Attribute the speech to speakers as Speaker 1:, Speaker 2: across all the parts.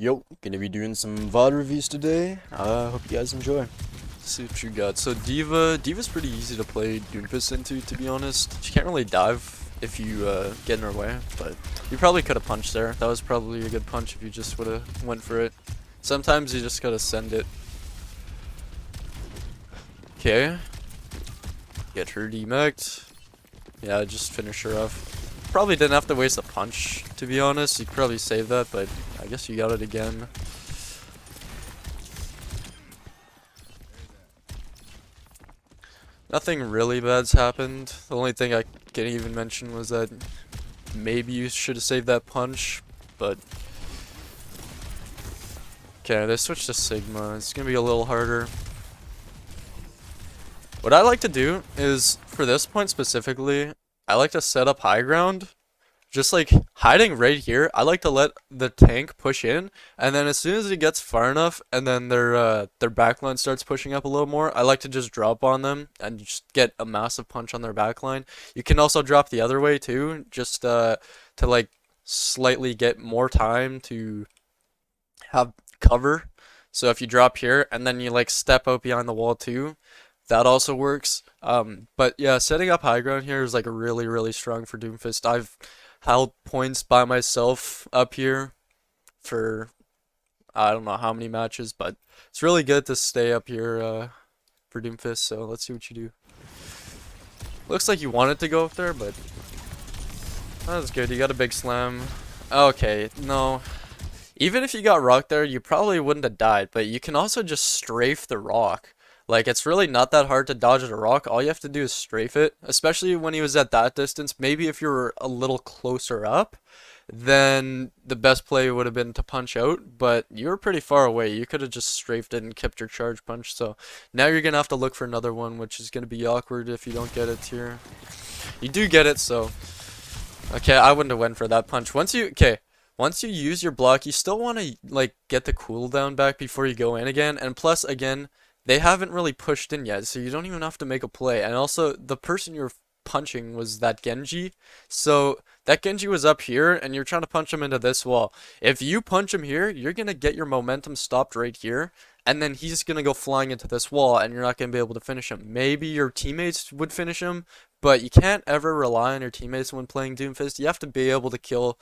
Speaker 1: Yo, gonna be doing some VOD reviews today. Hope you guys enjoy. Let's see what you got. So Diva's pretty easy to play Doomfist into, to be honest. She can't really dive if you get in her way, but you probably could have punched there. That was probably a good punch if you just would have went for it. Sometimes you just gotta send it. Okay. Get her demec'd. Yeah, just finish her off. Probably didn't have to waste a punch, to be honest. You could probably save that, but I guess you got it again. Nothing really bad's happened. The only thing I can even mention was that maybe you should have saved that punch, but... Okay, they switched to Sigma. It's gonna be a little harder. What I like to do is, for this point specifically, I like to set up high ground. Just like hiding right here, I like to let the tank push in, and then as soon as it gets far enough, and then their backline starts pushing up a little more, I like to just drop on them and just get a massive punch on their backline. You can also drop the other way too, just to like slightly get more time to have cover. So if you drop here and then you like step out behind the wall too, that also works. But yeah, setting up high ground here is like really strong for Doomfist. I've held points by myself up here for I don't know how many matches, but it's really good to stay up here for Doomfist. So let's see what you do. Looks like you wanted to go up there, but that's good. You got a big slam. Okay, no. Even if you got rocked there, you probably wouldn't have died, but you can also just strafe the rock. Like, it's really not that hard to dodge a rock. All you have to do is strafe it, especially when he was at that distance. Maybe if you were a little closer up, then the best play would have been to punch out, but you were pretty far away. You could have just strafed it and kept your charge punch, so now you're going to have to look for another one, which is going to be awkward if you don't get it here. You do get it, so... Okay, I wouldn't have went for that punch. Once you use your block, you still want to, like, get the cooldown back before you go in again, and plus, again... They haven't really pushed in yet, so you don't even have to make a play. And also, the person you're punching was that Genji. So, that Genji was up here, and you're trying to punch him into this wall. If you punch him here, you're going to get your momentum stopped right here. And then he's going to go flying into this wall, and you're not going to be able to finish him. Maybe your teammates would finish him, but you can't ever rely on your teammates when playing Doomfist. You have to be able to kill...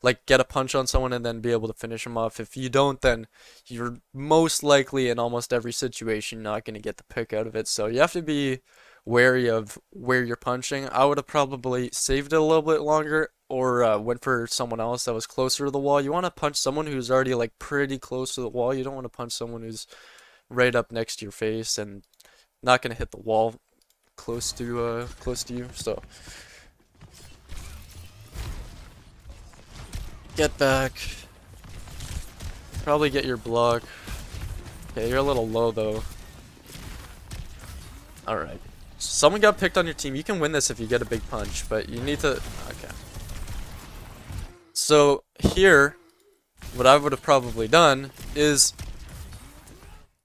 Speaker 1: like get a punch on someone and then be able to finish them off. If you don't, then you're most likely in almost every situation not going to get the pick out of it. So you have to be wary of where you're punching. I would have probably saved it a little bit longer or went for someone else that was closer to the wall. You want to punch someone who's already like pretty close to the wall. You don't want to punch someone who's right up next to your face and not going to hit the wall close to you. So get back. Probably get your block. Okay, you're a little low though. Alright. Someone got picked on your team. You can win this if you get a big punch, but you need to... Okay. So, here, what I would have probably done is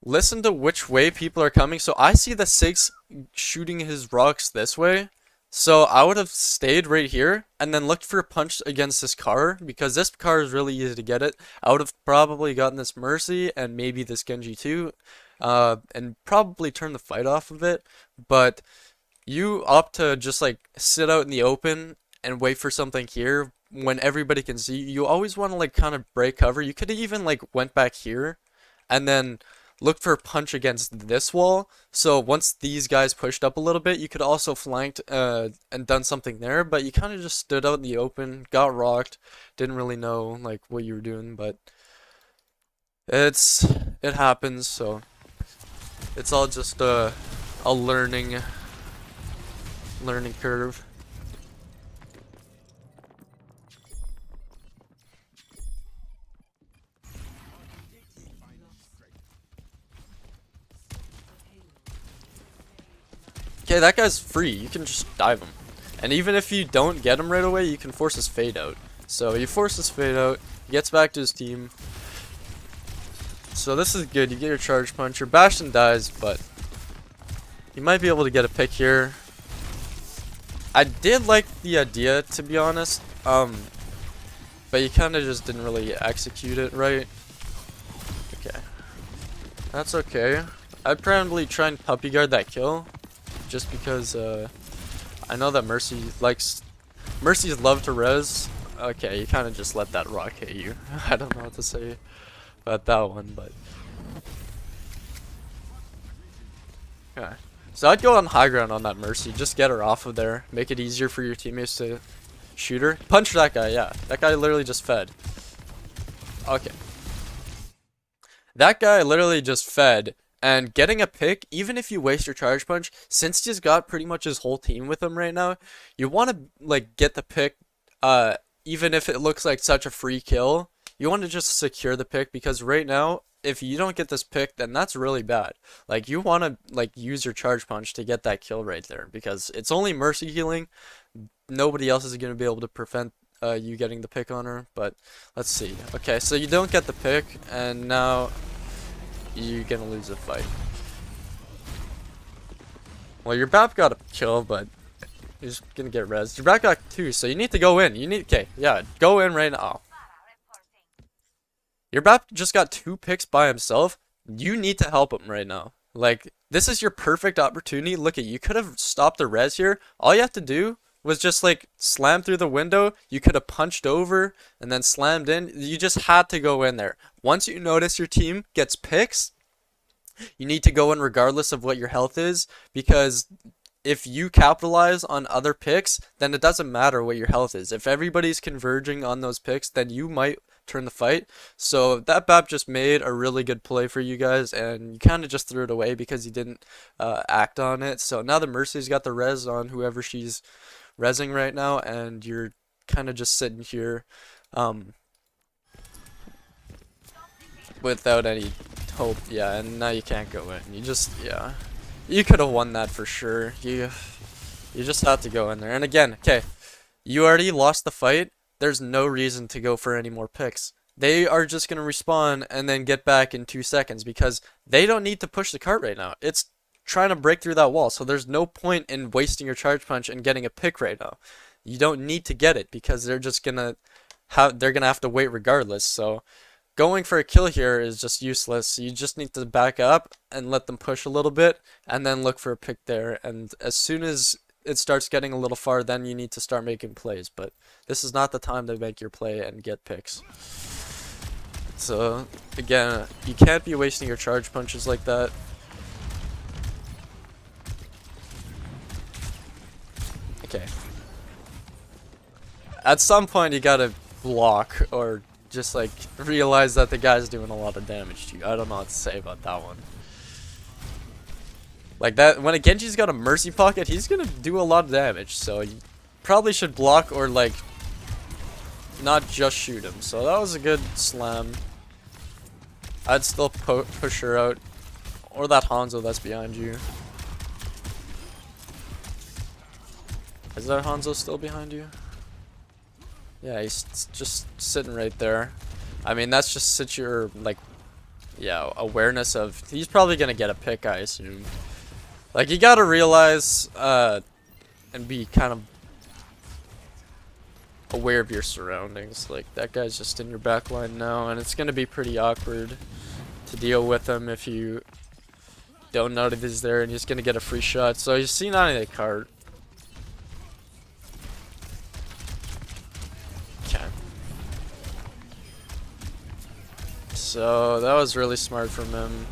Speaker 1: listen to which way people are coming. So, I see the Sigs shooting his rocks this way. So I would have stayed right here and then looked for a punch against this car because this car is really easy to get it. I would have probably gotten this Mercy and maybe this Genji too, and probably turn the fight off of it. But you opt to just like sit out in the open and wait for something here when everybody can see you. You always want to like kind of break cover. You could have even like went back here and then look for a punch against this wall. So once these guys pushed up a little bit, you could also flanked and done something there. But you kind of just stood out in the open, got rocked, didn't really know like what you were doing. But it happens. So it's all just a learning curve. Okay, that guy's free. You can just dive him. And even if you don't get him right away, you can force his fade out. So you force his fade out, he gets back to his team. So this is good. You get your charge punch. Your Bastion dies, but you might be able to get a pick here. I did like the idea, to be honest. but you kind of just didn't really execute it right. Okay. That's okay. I'd probably try and puppy guard that kill, just because I know that Mercy's love to res. Okay, you kind of just let that rock hit you. I don't know what to say about that one, but yeah. So I'd go on high ground on that Mercy, just get her off of there, make it easier for your teammates to shoot her. Punch that guy, yeah. That guy literally just fed. Okay. That guy literally just fed, and getting a pick, even if you waste your charge punch, since he's got pretty much his whole team with him right now, you want to like get the pick, even if it looks like such a free kill. You want to just secure the pick, because right now, if you don't get this pick, then that's really bad. Like, you want to like use your charge punch to get that kill right there, because it's only Mercy healing. Nobody else is going to be able to prevent you getting the pick on her. But let's see. Okay, so you don't get the pick, and now you're gonna lose the fight. Well, your BAP got a kill, but you're just gonna get rezzed. Your BAP got 2, so you need to go in. Okay, yeah, go in right now. Your BAP just got 2 picks by himself. You need to help him right now. Like, this is your perfect opportunity. Look at you could have stopped the res here. All you have to do was just like slam through the window. You could have punched over and then slammed in. You just had to go in there. Once you notice your team gets picks, you need to go in regardless of what your health is, because if you capitalize on other picks, then it doesn't matter what your health is. If everybody's converging on those picks, then you might turn the fight. So that BAP just made a really good play for you guys, and you kind of just threw it away because you didn't act on it. So now the Mercy's got the res on whoever she's resing right now, and you're kind of just sitting here without any hope. Yeah, and now you can't go in. You just, yeah, you could have won that for sure. You just have to go in there. And again, okay, you already lost the fight. There's no reason to go for any more picks. They are just going to respawn and then get back in 2 seconds, because they don't need to push the cart right now. It's trying to break through that wall, so there's no point in wasting your charge punch and getting a pick right now. You don't need to get it, because they're just gonna have to wait regardless. So going for a kill here is just useless. You just need to back up and let them push a little bit, and then look for a pick there. And as soon as it starts getting a little far, then you need to start making plays. But this is not the time to make your play and get picks. So again, you can't be wasting your charge punches like that. Okay. At some point you gotta block, or just like realize that the guy's doing a lot of damage to you. I don't know what to say about that one. Like that, when a Genji's got a Mercy pocket, he's gonna do a lot of damage, so you probably should block, or like not just shoot him. So that was a good slam. I'd still push her out, or that Hanzo that's behind you. Is that Hanzo still behind you? Yeah, he's just sitting right there. I mean, that's just such your, like, yeah, awareness of, he's probably gonna get a pick, I assume. Like, you gotta realize, and be kind of aware of your surroundings. Like, that guy's just in your backline now, and it's gonna be pretty awkward to deal with him if you don't know that he's there, and he's gonna get a free shot. So he's seen on the cart. Okay. So that was really smart from him.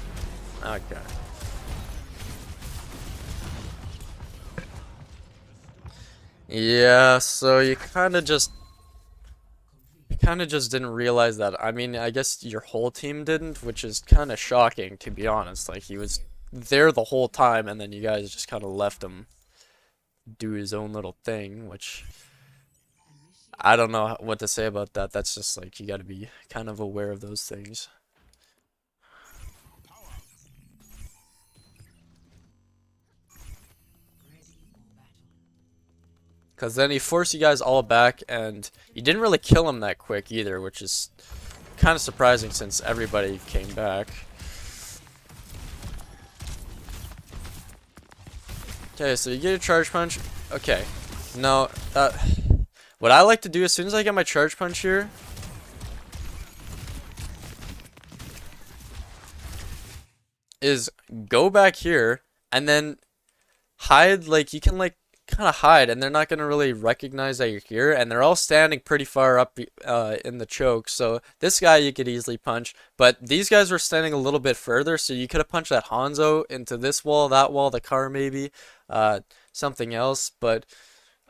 Speaker 1: Okay. Yeah, so you kind of just didn't realize that. I mean, I guess your whole team didn't, which is kind of shocking, to be honest. Like, he was there the whole time, and then you guys just kind of left him do his own little thing, which I don't know what to say about that. That's just like, you got to be kind of aware of those things. Because then he forced you guys all back, and you didn't really kill him that quick either, which is kind of surprising since everybody came back. Okay, so you get a charge punch. Okay, no, what I like to do as soon as I get my charge punch here is go back here and then hide. Like you can like kind of hide, and they're not gonna really recognize that you're here. And they're all standing pretty far up in the choke, so this guy you could easily punch. But these guys were standing a little bit further, so you could have punched that Hanzo into this wall, that wall, the car maybe, uh, something else. But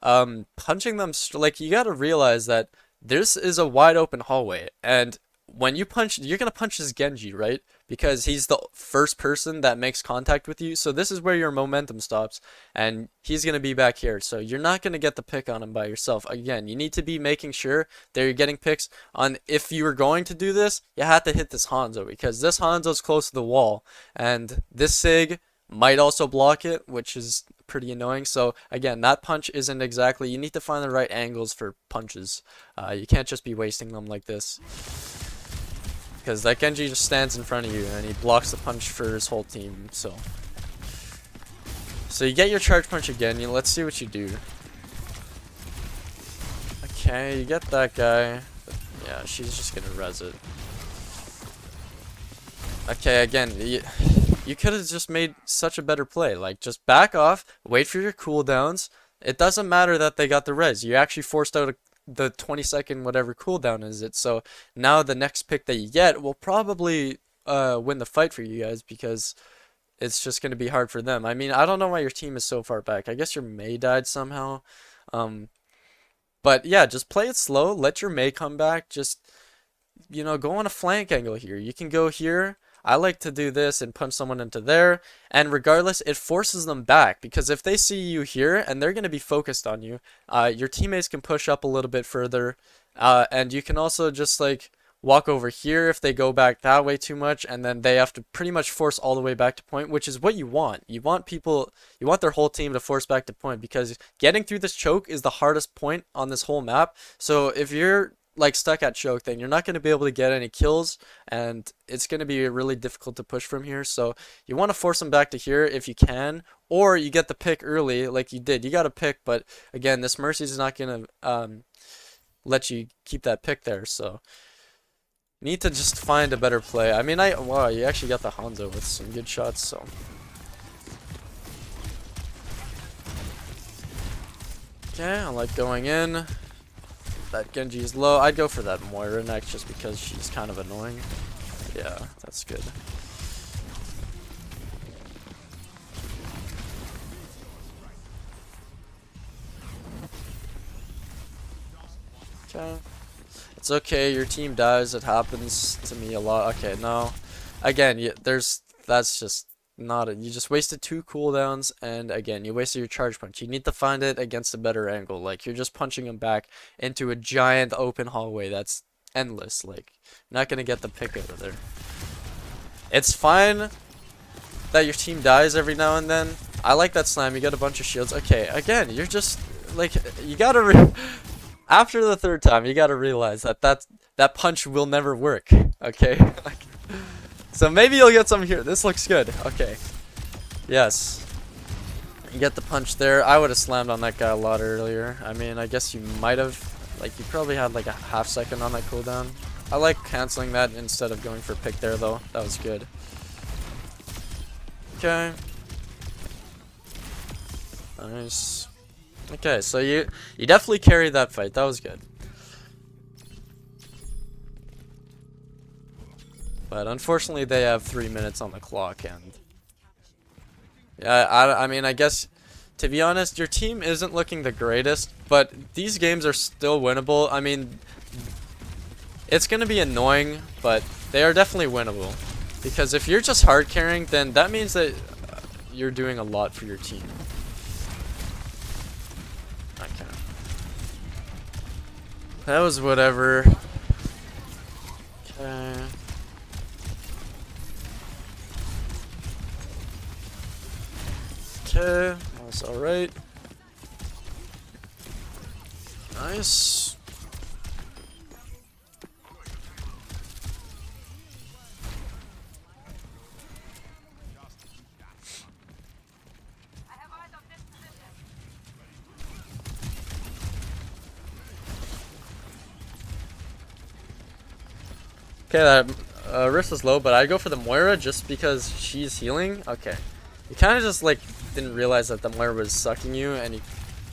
Speaker 1: punching them like you gotta realize that this is a wide open hallway, and when you punch, you're gonna punch this Genji, right? Because he's the first person that makes contact with you. So this is where your momentum stops, and he's gonna be back here. So you're not gonna get the pick on him by yourself. Again, you need to be making sure that you're getting picks on. If you were going to do this, you have to hit this Hanzo because this Hanzo's close to the wall, and this Sig might also block it, which is pretty annoying. So again, that punch isn't exactly, you need to find the right angles for punches. You can't just be wasting them like this, because that Genji just stands in front of you and he blocks the punch for his whole team. So you get your charge punch again. Let's see what you do. Okay, you get that guy. Yeah, she's just gonna res it. Okay, again, you could have just made such a better play. Like, just back off, wait for your cooldowns. It doesn't matter that they got the res. You actually forced out the 20-second whatever cooldown is it. So now the next pick that you get will probably win the fight for you guys, because it's just going to be hard for them. I mean, I don't know why your team is so far back. I guess your Mei died somehow. But yeah, just play it slow. Let your Mei come back. Just, you know, go on a flank angle here. You can go here. I like to do this and punch someone into there, and regardless, it forces them back, because if they see you here and they're going to be focused on you, your teammates can push up a little bit further, and you can also just like walk over here if they go back that way too much, and then they have to pretty much force all the way back to point, which is what you want. You want people, you want their whole team to force back to point, because getting through this choke is the hardest point on this whole map. So if you're like stuck at choke, then you're not going to be able to get any kills, and it's going to be really difficult to push from here. So you want to force them back to here if you can, or you get the pick early like you did. You got a pick, but again, this Mercy is not going to let you keep that pick there. So you need to just find a better play. I mean, wow, you actually got the Hanzo with some good shots. So okay, I like going in. That Genji is low. I'd go for that Moira next just because she's kind of annoying. Yeah, that's good. Okay. It's okay, your team dies. It happens to me a lot. Okay, no. Again, that's just not it. You just wasted 2 cooldowns, and again, you wasted your charge punch. You need to find it against a better angle. Like, you're just punching him back into a giant open hallway that's endless. Like, you're not gonna get the pick out of there. It's fine that your team dies every now and then. I like that slam. You got a bunch of shields. Okay, again, you're just like, you gotta after the 3rd time, you gotta realize that punch will never work. Okay. Like, so maybe you'll get some here. This looks good. Okay. Yes. You get the punch there. I would have slammed on that guy a lot earlier. I mean, I guess you might have. Like, you probably had like a ½ second on that cooldown. I like canceling that instead of going for pick there, though. That was good. Okay. Nice. Okay, so you definitely carried that fight. That was good. But unfortunately, they have 3 minutes on the clock, and yeah, I mean, I guess, to be honest, your team isn't looking the greatest, but these games are still winnable. I mean, it's gonna be annoying, but they are definitely winnable, because if you're just hard carrying, then that means that you're doing a lot for your team. Okay, that was whatever. Okay. Okay, that's alright. Nice. Okay, Orisa's low, but I go for the Moira just because she's healing. Okay. You kind of just like didn't realize that the Moira was sucking you, and you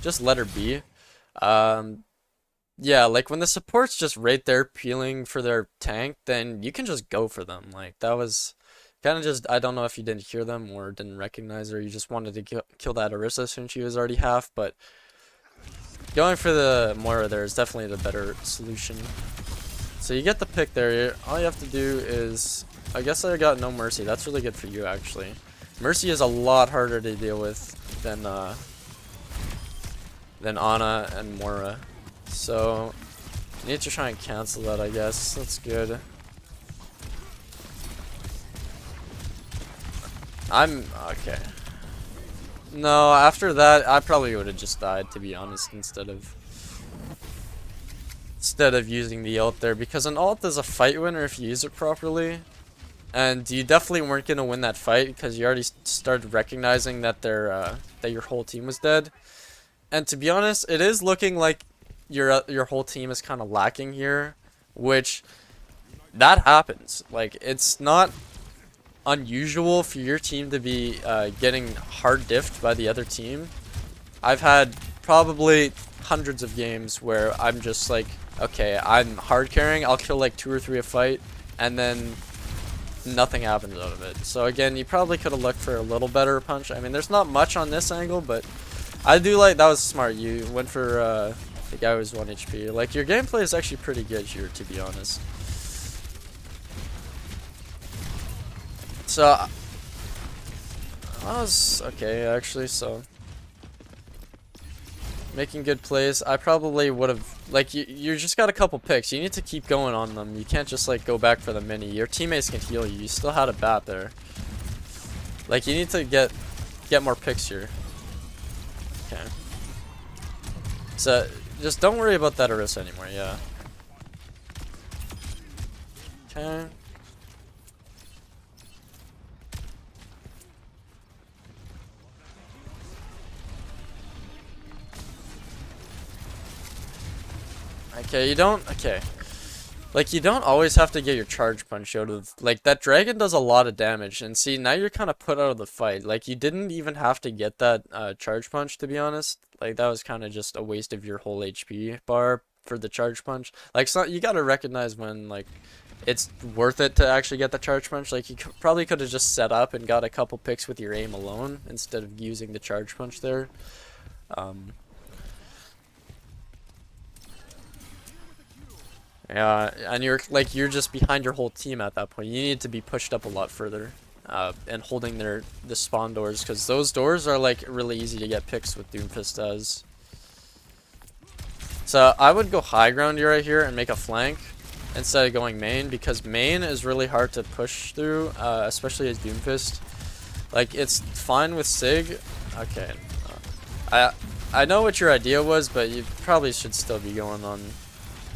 Speaker 1: just let her be. Yeah, like when the support's just right there peeling for their tank, then you can just go for them. Like that was kind of just, I don't know if you didn't hear them or didn't recognize her. You just wanted to kill that Orisa since she was already half, but going for the Moira there is definitely the better solution. So you get the pick there. All you have to do is, I guess I got no Mercy. That's really good for you actually. Mercy is a lot harder to deal with than Ana and Moira. So, you need to try and cancel that, I guess. That's good. Okay. No, after that, I probably would have just died, to be honest, instead of using the ult there, because an ult is a fight winner if you use it properly. And you definitely weren't gonna win that fight because you already started recognizing that that your whole team was dead. And to be honest, it is looking like your whole team is kind of lacking here, which that happens. Like it's not unusual for your team to be getting hard diffed by the other team. I've had probably hundreds of games where I'm just like, okay, I'm hard carrying, I'll kill like 2 or 3 a fight, and then nothing happens out of it. So again, you probably could have looked for a little better punch. I mean, there's not much on this angle, but I do like, that was smart. You went for the guy who was 1 HP. Like, your gameplay is actually pretty good here, to be honest. So, I was okay, actually, so. Making good plays. I probably would have, like, you just got a couple picks. You need to keep going on them. You can't just, like, go back for the mini. Your teammates can heal you. You still had a bat there. Like, you need to get more picks here. Okay. So, just don't worry about that Orisa anymore, yeah. Okay. Okay, you don't, okay. Like, you don't always have to get your charge punch out of, like, that dragon does a lot of damage, and see, now you're kind of put out of the fight. Like, you didn't even have to get that charge punch, to be honest. Like, that was kind of just a waste of your whole HP bar for the charge punch. Like, so you gotta recognize when, like, it's worth it to actually get the charge punch. Like, you probably could have just set up and got a couple picks with your aim alone, instead of using the charge punch there. Yeah, and you're just behind your whole team at that point. You need to be pushed up a lot further, and holding the spawn doors, because those doors are like really easy to get picks with Doomfist does. So I would go high ground right here and make a flank instead of going main, because main is really hard to push through, especially as Doomfist. Like, it's fine with Sig. Okay, I know what your idea was, but you probably should still be going on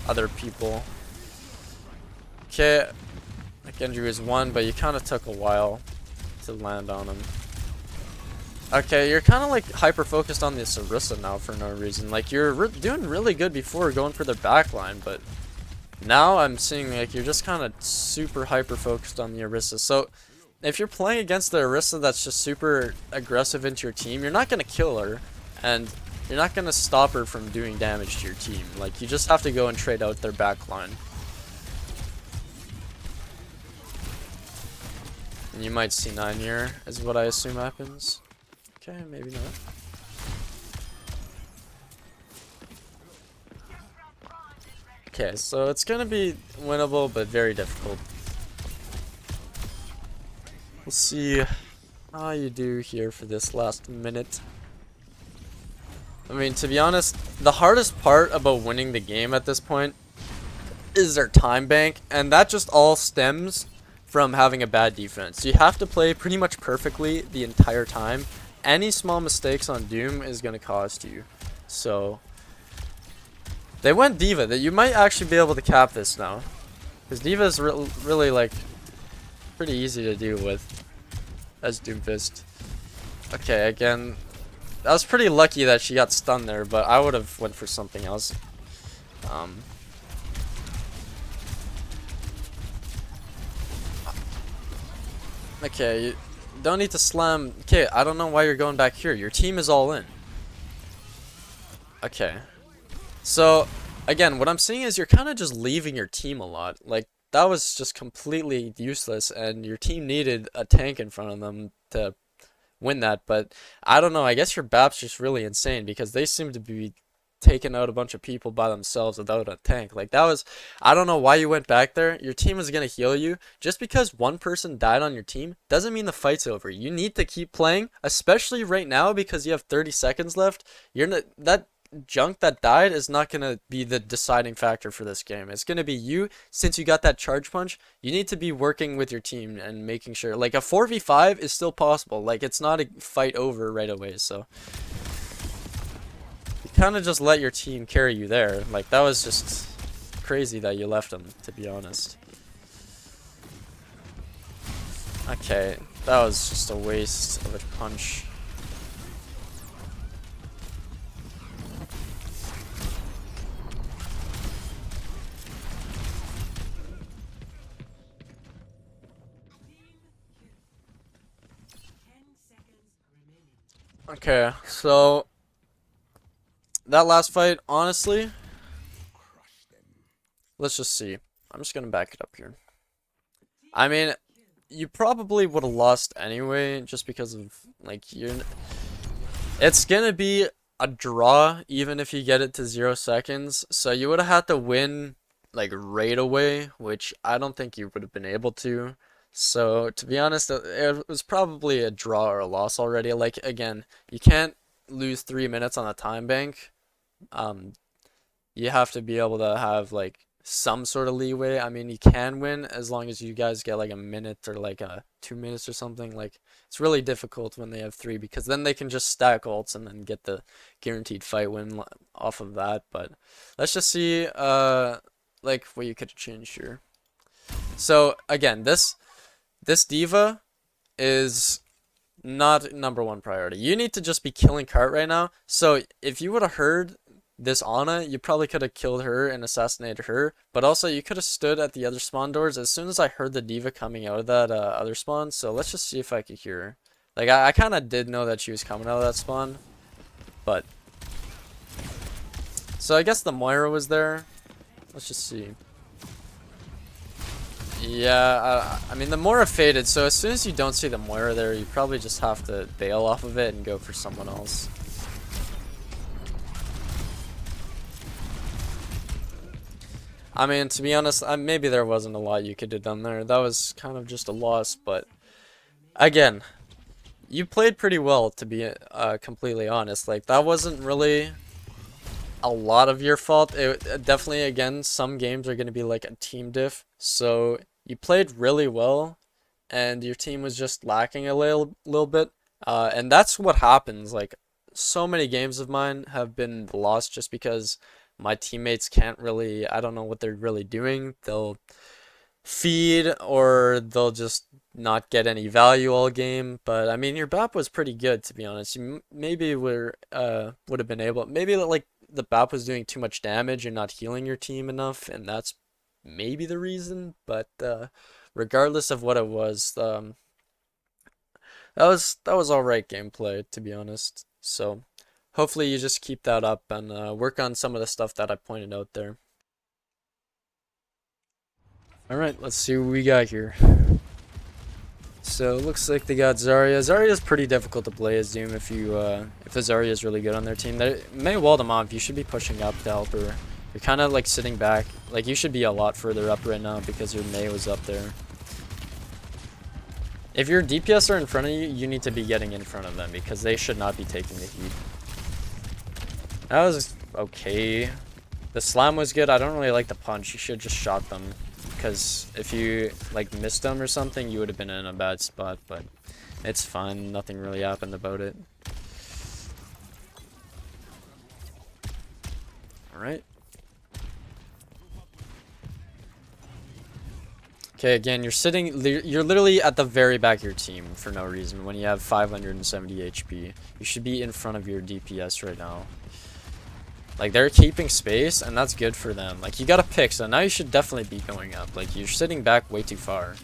Speaker 1: other people. Okay, like Andrew is 1, but you kind of took a while to land on him. Okay, you're kind of like hyper focused on this Orisa now for no reason. Like, you're doing really good before going for their backline, but now I'm seeing like you're just kind of super hyper focused on the Orisa. So if you're playing against the Orisa that's just super aggressive into your team, you're not gonna kill her, and you're not going to stop her from doing damage to your team. Like, you just have to go and trade out their backline. And you might see 9 here, is what I assume happens. Okay, maybe not. Okay, so it's going to be winnable, but very difficult. We'll see how you do here for this last minute. I mean, to be honest, the hardest part about winning the game at this point is their time bank, and that just all stems from having a bad defense. You have to play pretty much perfectly the entire time. Any small mistakes on Doom is going to cost you. So, they went D.Va. That you might actually be able to cap this now, because D.Va is really, like, pretty easy to deal with as Doomfist. Okay, again, I was pretty lucky that she got stunned there, but I would have went for something else. Okay, you don't need to slam. Okay, I don't know why you're going back here. Your team is all in. Okay. So, again, what I'm seeing is you're kind of just leaving your team a lot. Like, that was just completely useless, and your team needed a tank in front of them to win that. But I don't know. I guess your BAP's just really insane because they seem to be taking out a bunch of people by themselves without a tank. Like, that was, I don't know why you went back there. Your team is going to heal you. Just because one person died on your team doesn't mean the fight's over. You need to keep playing, especially right now because you have 30 seconds left. You're not, that junk that died is not going to be the deciding factor for this game. It's going to be you. Since you got that charge punch, you need to be working with your team and making sure, like, a 4v5 is still possible. Like, it's not a fight over right away. So you kind of just let your team carry you there. Like, that was just crazy that you left them, to be honest. Okay, that was just a waste of a punch. Okay, so that last fight, honestly, let's just see. I'm just gonna back it up here. I mean, you probably would have lost anyway, just because of, like, it's gonna be a draw even if you get it to 0 seconds. So you would have had to win, like, right away, which I don't think you would have been able to. So to be honest, it was probably a draw or a loss already. Like, again, you can't lose 3 minutes on a time bank. Um, you have to be able to have like some sort of leeway. I mean, you can win as long as you guys get like a minute or like 2 minutes or something. Like, it's really difficult when they have three because then they can just stack ults and then get the guaranteed fight win off of that. But let's just see like what you could change here. So again, this diva is not #1 priority. You need to just be killing Cart right now. So if you would have heard this Ana, you probably could have killed her and assassinated her. But also you could have stood at the other spawn doors as soon as I heard the diva coming out of that other spawn. So let's just see if I could hear her. Like, I kind of did know that she was coming out of that spawn. But so I guess the Moira was there. Let's just see. Yeah, I mean, the Moira faded, so as soon as you don't see the Moira there, you probably just have to bail off of it and go for someone else. I mean, to be honest, maybe there wasn't a lot you could have done there. That was kind of just a loss, but again, you played pretty well, to be completely honest. Like, that wasn't really a lot of your fault. It definitely, again, some games are going to be like a team diff, so you played really well and your team was just lacking a little bit, and that's what happens. Like, so many games of mine have been lost just because my teammates can't really, I don't know what they're really doing. They'll feed or they'll just not get any value all game. But I mean, your BAP was pretty good, to be honest. You maybe would have been able, maybe like the BAP was doing too much damage and not healing your team enough, and that's maybe the reason. But regardless of what it was, that was all right gameplay, to be honest. So hopefully you just keep that up and work on some of the stuff that I pointed out there. Alright, let's see what we got here. So it looks like they got Zarya. Zarya's pretty difficult to play as Doom if the Zarya is really good on their team. They may wall them off. You should be pushing up to help her. You're kind of like sitting back. Like, you should be a lot further up right now because your Mei was up there. If your DPS are in front of you, you need to be getting in front of them because they should not be taking the heat. That was okay. The slam was good. I don't really like the punch. You should just shot them, because if you like missed them or something, you would have been in a bad spot. But it's fine. Nothing really happened about it. All right. Okay, again, you're literally at the very back of your team for no reason when you have 570 HP. You should be in front of your DPS right now. Like, they're keeping space, and that's good for them. Like, you gotta pick, so now you should definitely be going up. Like, you're sitting back way too far.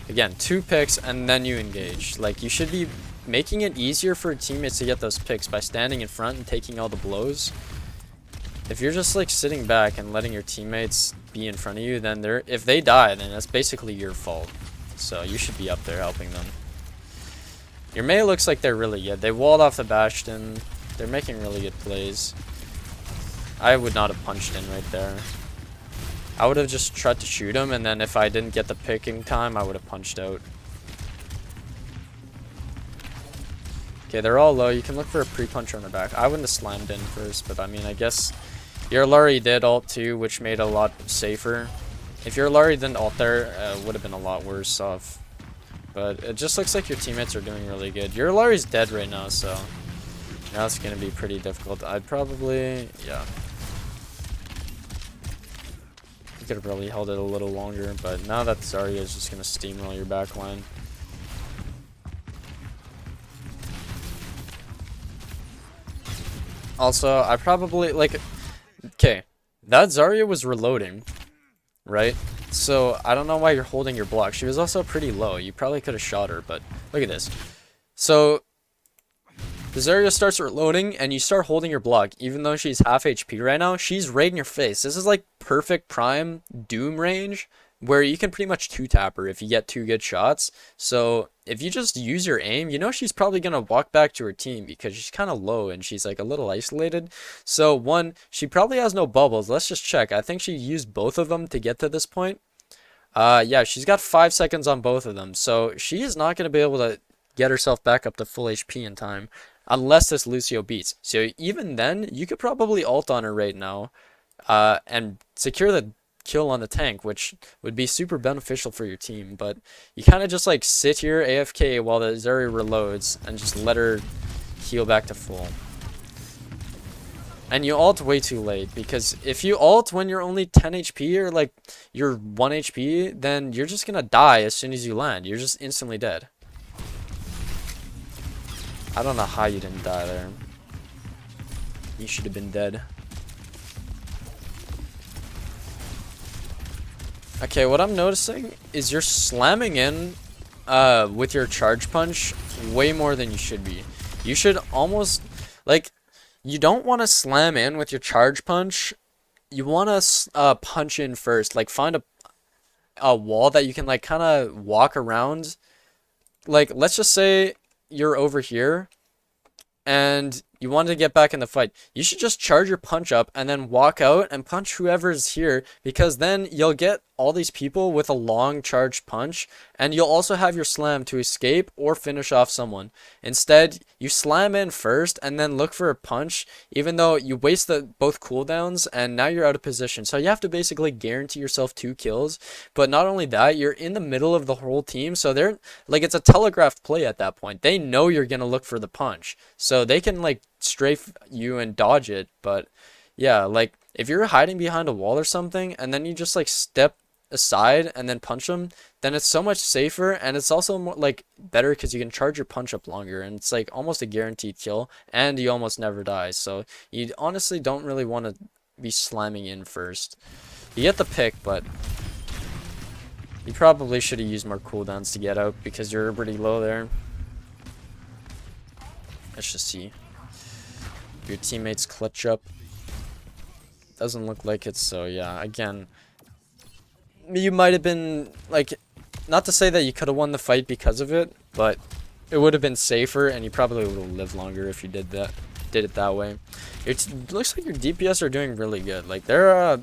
Speaker 2: Again, 2 picks and then you engage. Like, you should be making it easier for teammates to get those picks by standing in front and taking all the blows. If you're just like sitting back and letting your teammates be in front of you, then if they die, then that's basically your fault. So you should be up there helping them. Your Mei looks like they're really good. They walled off the Bastion. They're making really good plays. I would not have punched in right there. I would have just tried to shoot him, and then if I didn't get the picking time, I would have punched out. Okay, they're all low. You can look for a pre-puncher on the back. I wouldn't have slammed in first, but I mean, I guess your Lari did ult too, which made it a lot safer. If your Lari didn't ult there, it would have been a lot worse off. But it just looks like your teammates are doing really good. Your Lari's dead right now, so now it's going to be pretty difficult. I'd probably, yeah. You could have probably held it a little longer, but now that Zarya is just going to steamroll your backline. Also, I probably, like, okay, that Zarya was reloading, right? So, I don't know why you're holding your block. She was also pretty low. You probably could have shot her, but look at this. So, the Zarya starts reloading, and you start holding your block. Even though she's half HP right now, she's right in your face. This is like perfect prime Doom range, where you can pretty much 2-tap her if you get 2 good shots. So, if you just use your aim, you know she's probably going to walk back to her team because she's kind of low and she's like a little isolated. So, one, she probably has no bubbles. Let's just check. I think she used both of them to get to this point. Yeah, she's got 5 seconds on both of them. So, she is not going to be able to get herself back up to full HP in time unless this Lucio beats. So, even then, you could probably ult on her right now and secure the kill on the tank, which would be super beneficial for your team. But you kind of just like sit here AFK while the Zarya reloads and just let her heal back to full. And you ult way too late, because if you ult when you're only 10 HP or like you're 1 HP, then you're just gonna die as soon as you land. You're just instantly dead. I don't know how you didn't die there. You should have been dead. Okay, what I'm noticing is you're slamming in with your charge punch way more than you should be. You should almost, like, you don't want to slam in with your charge punch. You want to punch in first. Like, find a wall that you can, like, kind of walk around. Like, let's just say you're over here and you want to get back in the fight. You should just charge your punch up and then walk out and punch whoever's here, because then you'll get all these people with a long charged punch, and you'll also have your slam to escape or finish off someone. Instead, you slam in first and then look for a punch, even though you waste both cooldowns and now you're out of position. So you have to basically guarantee yourself 2 kills. But not only that, you're in the middle of the whole team, so they're like, it's a telegraphed play at that point. They know you're gonna look for the punch, so they can like strafe you and dodge it. But yeah, like if you're hiding behind a wall or something and then you just like step aside and then punch them, then it's so much safer, and it's also more like better because you can charge your punch up longer, and it's like almost a guaranteed kill, and you almost never die. So you honestly don't really want to be slamming in first. You get the pick, but you probably should have used more cooldowns to get out because you're pretty low there. Let's just see. Your teammates clutch up. Doesn't look like it, so yeah, again, you might have been, like, not to say that you could have won the fight because of it, but it would have been safer, and you probably would have lived longer if you did it that way. It looks like your DPS are doing really good. Like, they're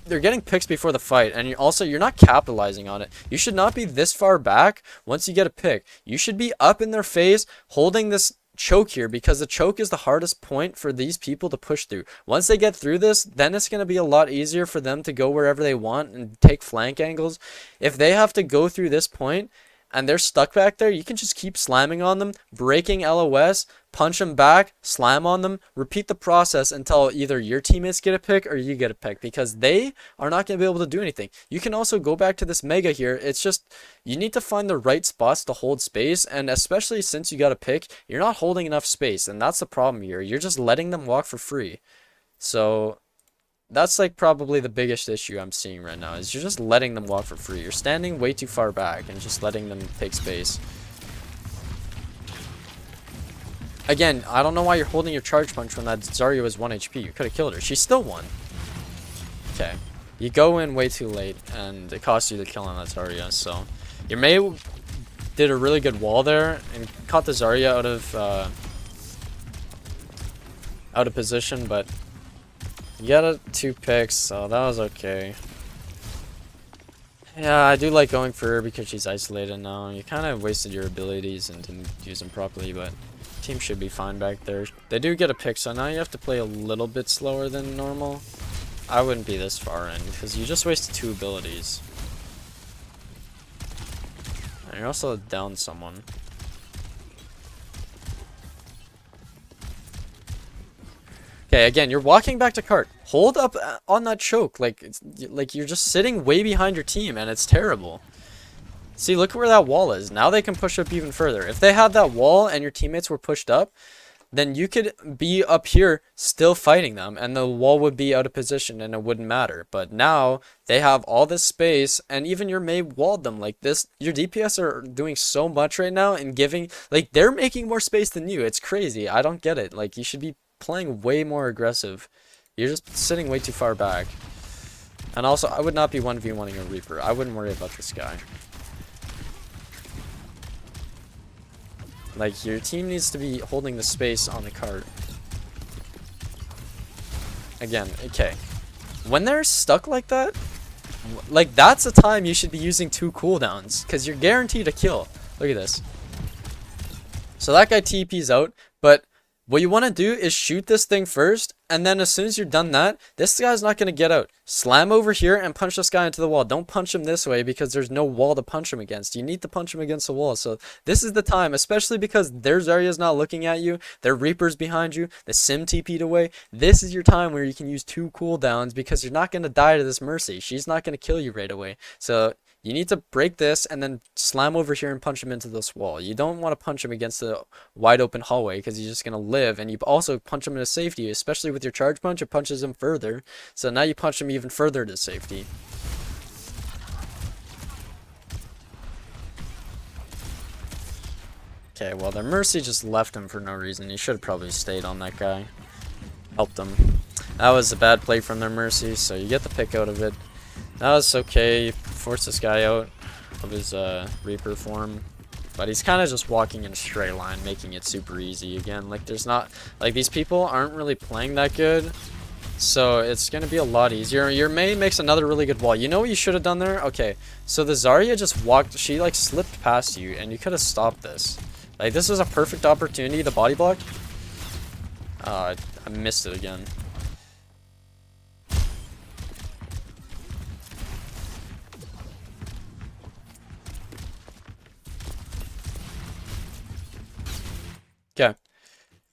Speaker 2: getting picks before the fight, and you're not capitalizing on it. You should not be this far back once you get a pick. You should be up in their face holding this choke here, because the choke is the hardest point for these people to push through. Once they get through this, then it's going to be a lot easier for them to go wherever they want and take flank angles. If they have to go through this point and they're stuck back there, you can just keep slamming on them, breaking LOS, punch them back, slam on them, repeat the process until either your teammates get a pick or you get a pick, because they are not going to be able to do anything. You can also go back to this mega here. It's just, you need to find the right spots to hold space, and especially since you got a pick, you're not holding enough space, and that's the problem here. You're just letting them walk for free. So That's like probably the biggest issue I'm seeing right now, is you're just letting them walk for free. You're standing way too far back and just letting them take space. Again, I don't know why you're holding your charge punch when that Zarya was 1 HP. You could have killed her. She's still 1. Okay. You go in way too late, and it cost you the kill on that Zarya, so... Your Mei did a really good wall there, and caught the Zarya out of position, but... You got a 2 picks, so that was okay. Yeah, I do like going for her because she's isolated now. You kind of wasted your abilities and didn't use them properly, but... Team should be fine back there. They do get a pick, so now you have to play a little bit slower than normal. I wouldn't be this far in, because you just wasted 2 abilities. And you're also down someone. Okay, again, you're walking back to cart. Hold up on that choke, like you're just sitting way behind your team, and it's terrible. See, look where that wall is. Now they can push up even further. If they had that wall and your teammates were pushed up, then you could be up here still fighting them, and the wall would be out of position and it wouldn't matter. But now they have all this space, and even your Mei walled them like this. Your DPS are doing so much right now and giving, like, they're making more space than you. It's crazy. I don't get it. Like, you should be playing way more aggressive. You're just sitting way too far back. And also, I would not be 1v1ing a Reaper. I wouldn't worry about this guy. Like, your team needs to be holding the space on the cart. Again, okay. When they're stuck like that, like, that's a time you should be using 2 cooldowns, because you're guaranteed a kill. Look at this. So that guy TP's out, but what you want to do is shoot this thing first, and then as soon as you're done that, this guy's not going to get out. Slam over here and punch this guy into the wall. Don't punch him this way because there's no wall to punch him against. You need to punch him against the wall. So this is the time, especially because their Zarya's not looking at you. Their Reaper's behind you. The Sim TP'd away. This is your time where you can use 2 cooldowns because you're not going to die to this Mercy. She's not going to kill you right away. So you need to break this and then slam over here and punch him into this wall. You don't want to punch him against the wide open hallway because he's just going to live. And you also punch him into safety, especially with your charge punch. It punches him further. So now you punch him even further to safety. Okay, well, their Mercy just left him for no reason. He should have probably stayed on that guy. Helped him. That was a bad play from their Mercy, so you get the pick out of it. That was okay. Force this guy out of his Reaper form. But he's kind of just walking in a straight line, making it super easy again. Like, there's not... Like, these people aren't really playing that good. So, it's going to be a lot easier. Your Mei makes another really good wall. You know what you should have done there? Okay, so the Zarya just walked... She, like, slipped past you, and you could have stopped this. Like, this was a perfect opportunity to body block. I missed it again. Okay.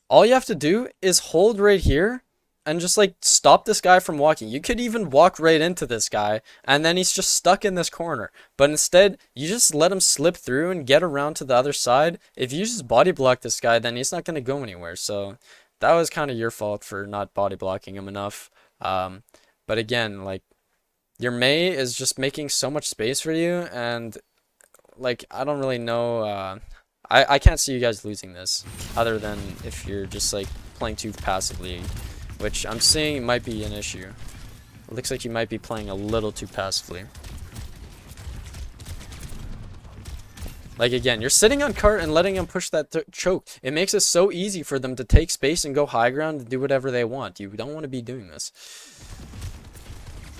Speaker 2: All you have to do is hold right here and just, like, stop this guy from walking. You could even walk right into this guy and then he's just stuck in this corner. But instead, you just let him slip through and get around to the other side. If you just body block this guy, then he's not going to go anywhere. So that was kind of your fault for not body blocking him enough. But again, like, your Mei is just making so much space for you, and, like, I don't really know... I can't see you guys losing this, other than if you're just, like, playing too passively, which I'm seeing might be an issue. It looks like you might be playing a little too passively. Like, again, you're sitting on cart and letting them push that choke. It makes it so easy for them to take space and go high ground and do whatever they want. You don't want to be doing this.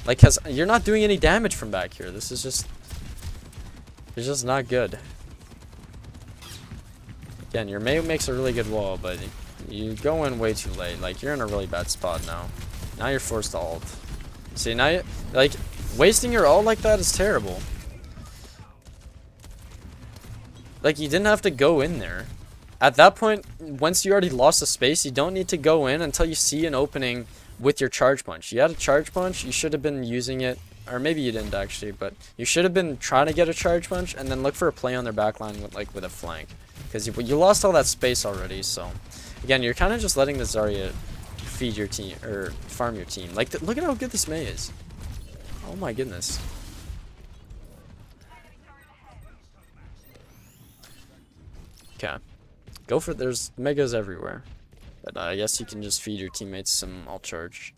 Speaker 2: Like, because you're not doing any damage from back here. This is just... It's just not good. Again, your Mei makes a really good wall, but you go in way too late. Like, you're in a really bad spot now. Now you're forced to ult. See, now like, wasting your ult like that is terrible. Like, you didn't have to go in there. At that point, once you already lost the space, you don't need to go in until you see an opening with your charge punch. You had a charge punch, you should have been using it, or maybe you didn't actually, but you should have been trying to get a charge punch and then look for a play on their backline with a flank. Because you lost all that space already, so... Again, you're kind of just letting the Zarya feed your team or farm your team. Like, look at how good this Mei is. Oh my goodness. Okay, go for there's megas everywhere, but I guess you can just feed your teammates some all charge.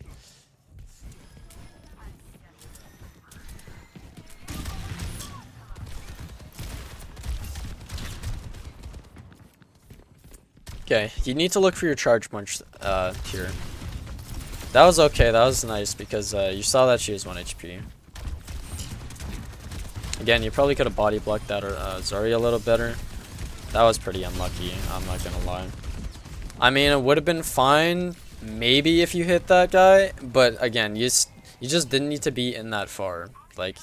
Speaker 2: Okay, you need to look for your charge punch here. That was okay, that was nice because you saw that she was 1 HP. Again, you probably could have body blocked that or Zarya a little better. That was pretty unlucky, I'm not gonna lie. I mean, it would have been fine maybe if you hit that guy, but again, you just didn't need to be in that far. Like,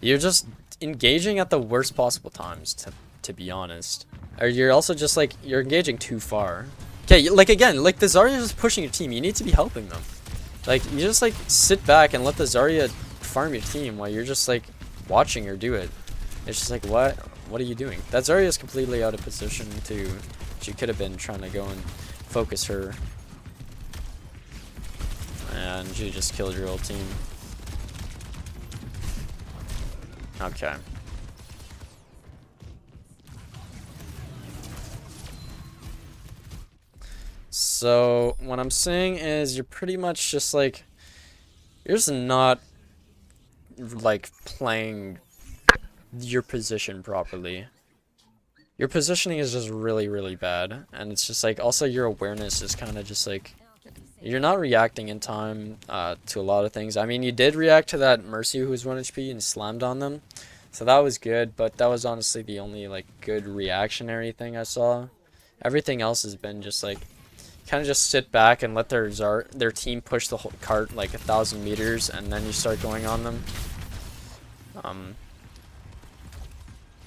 Speaker 2: you're just engaging at the worst possible times, to be honest. Or you're also just like, you're engaging too far. Okay, like again, like the Zarya is just pushing your team. You need to be helping them. Like, you just like sit back and let the Zarya farm your team while you're just like watching her do it. It's just like, what are you doing? That Zarya is completely out of position too. She could have been trying to go and focus her. And she just killed your whole team. Okay. So what I'm saying is you're pretty much just like, you're just not like playing your position properly. Your positioning is just really, really bad, and it's just like also your awareness is kind of just like, you're not reacting in time to a lot of things. I mean, you did react to that Mercy who was 1 HP and slammed on them, so that was good, but that was honestly the only like good reactionary thing I saw. Everything else has been just like, kind of just sit back and let their team push the whole cart like 1,000 meters, and then you start going on them.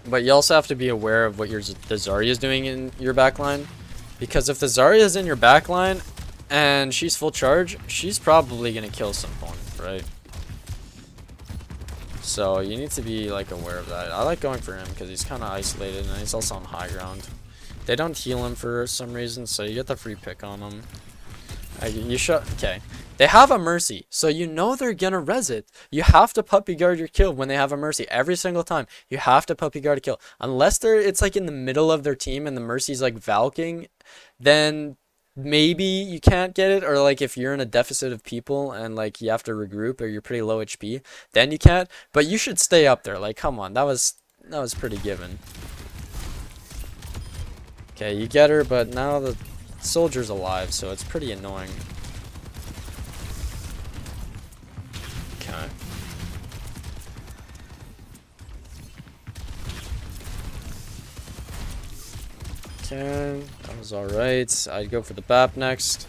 Speaker 2: But you also have to be aware of what the Zarya is doing in your backline, because if the Zarya is in your backline and she's full charge, she's probably gonna kill someone, right? So you need to be like aware of that. I like going for him because he's kind of isolated and he's also on high ground. They don't heal him for some reason, so you get the free pick on him. Okay. They have a Mercy, so you know they're gonna res it. You have to puppy guard your kill when they have a Mercy. Every single time, you have to puppy guard a kill. Unless it's like in the middle of their team and the Mercy's like valking, then maybe you can't get it. Or like if you're in a deficit of people and like you have to regroup or you're pretty low HP, then you can't. But you should stay up there. Like, come on, that was pretty given. Okay, you get her, but now the soldier's alive, so it's pretty annoying. Okay. Okay, that was alright. I'd go for the BAP next.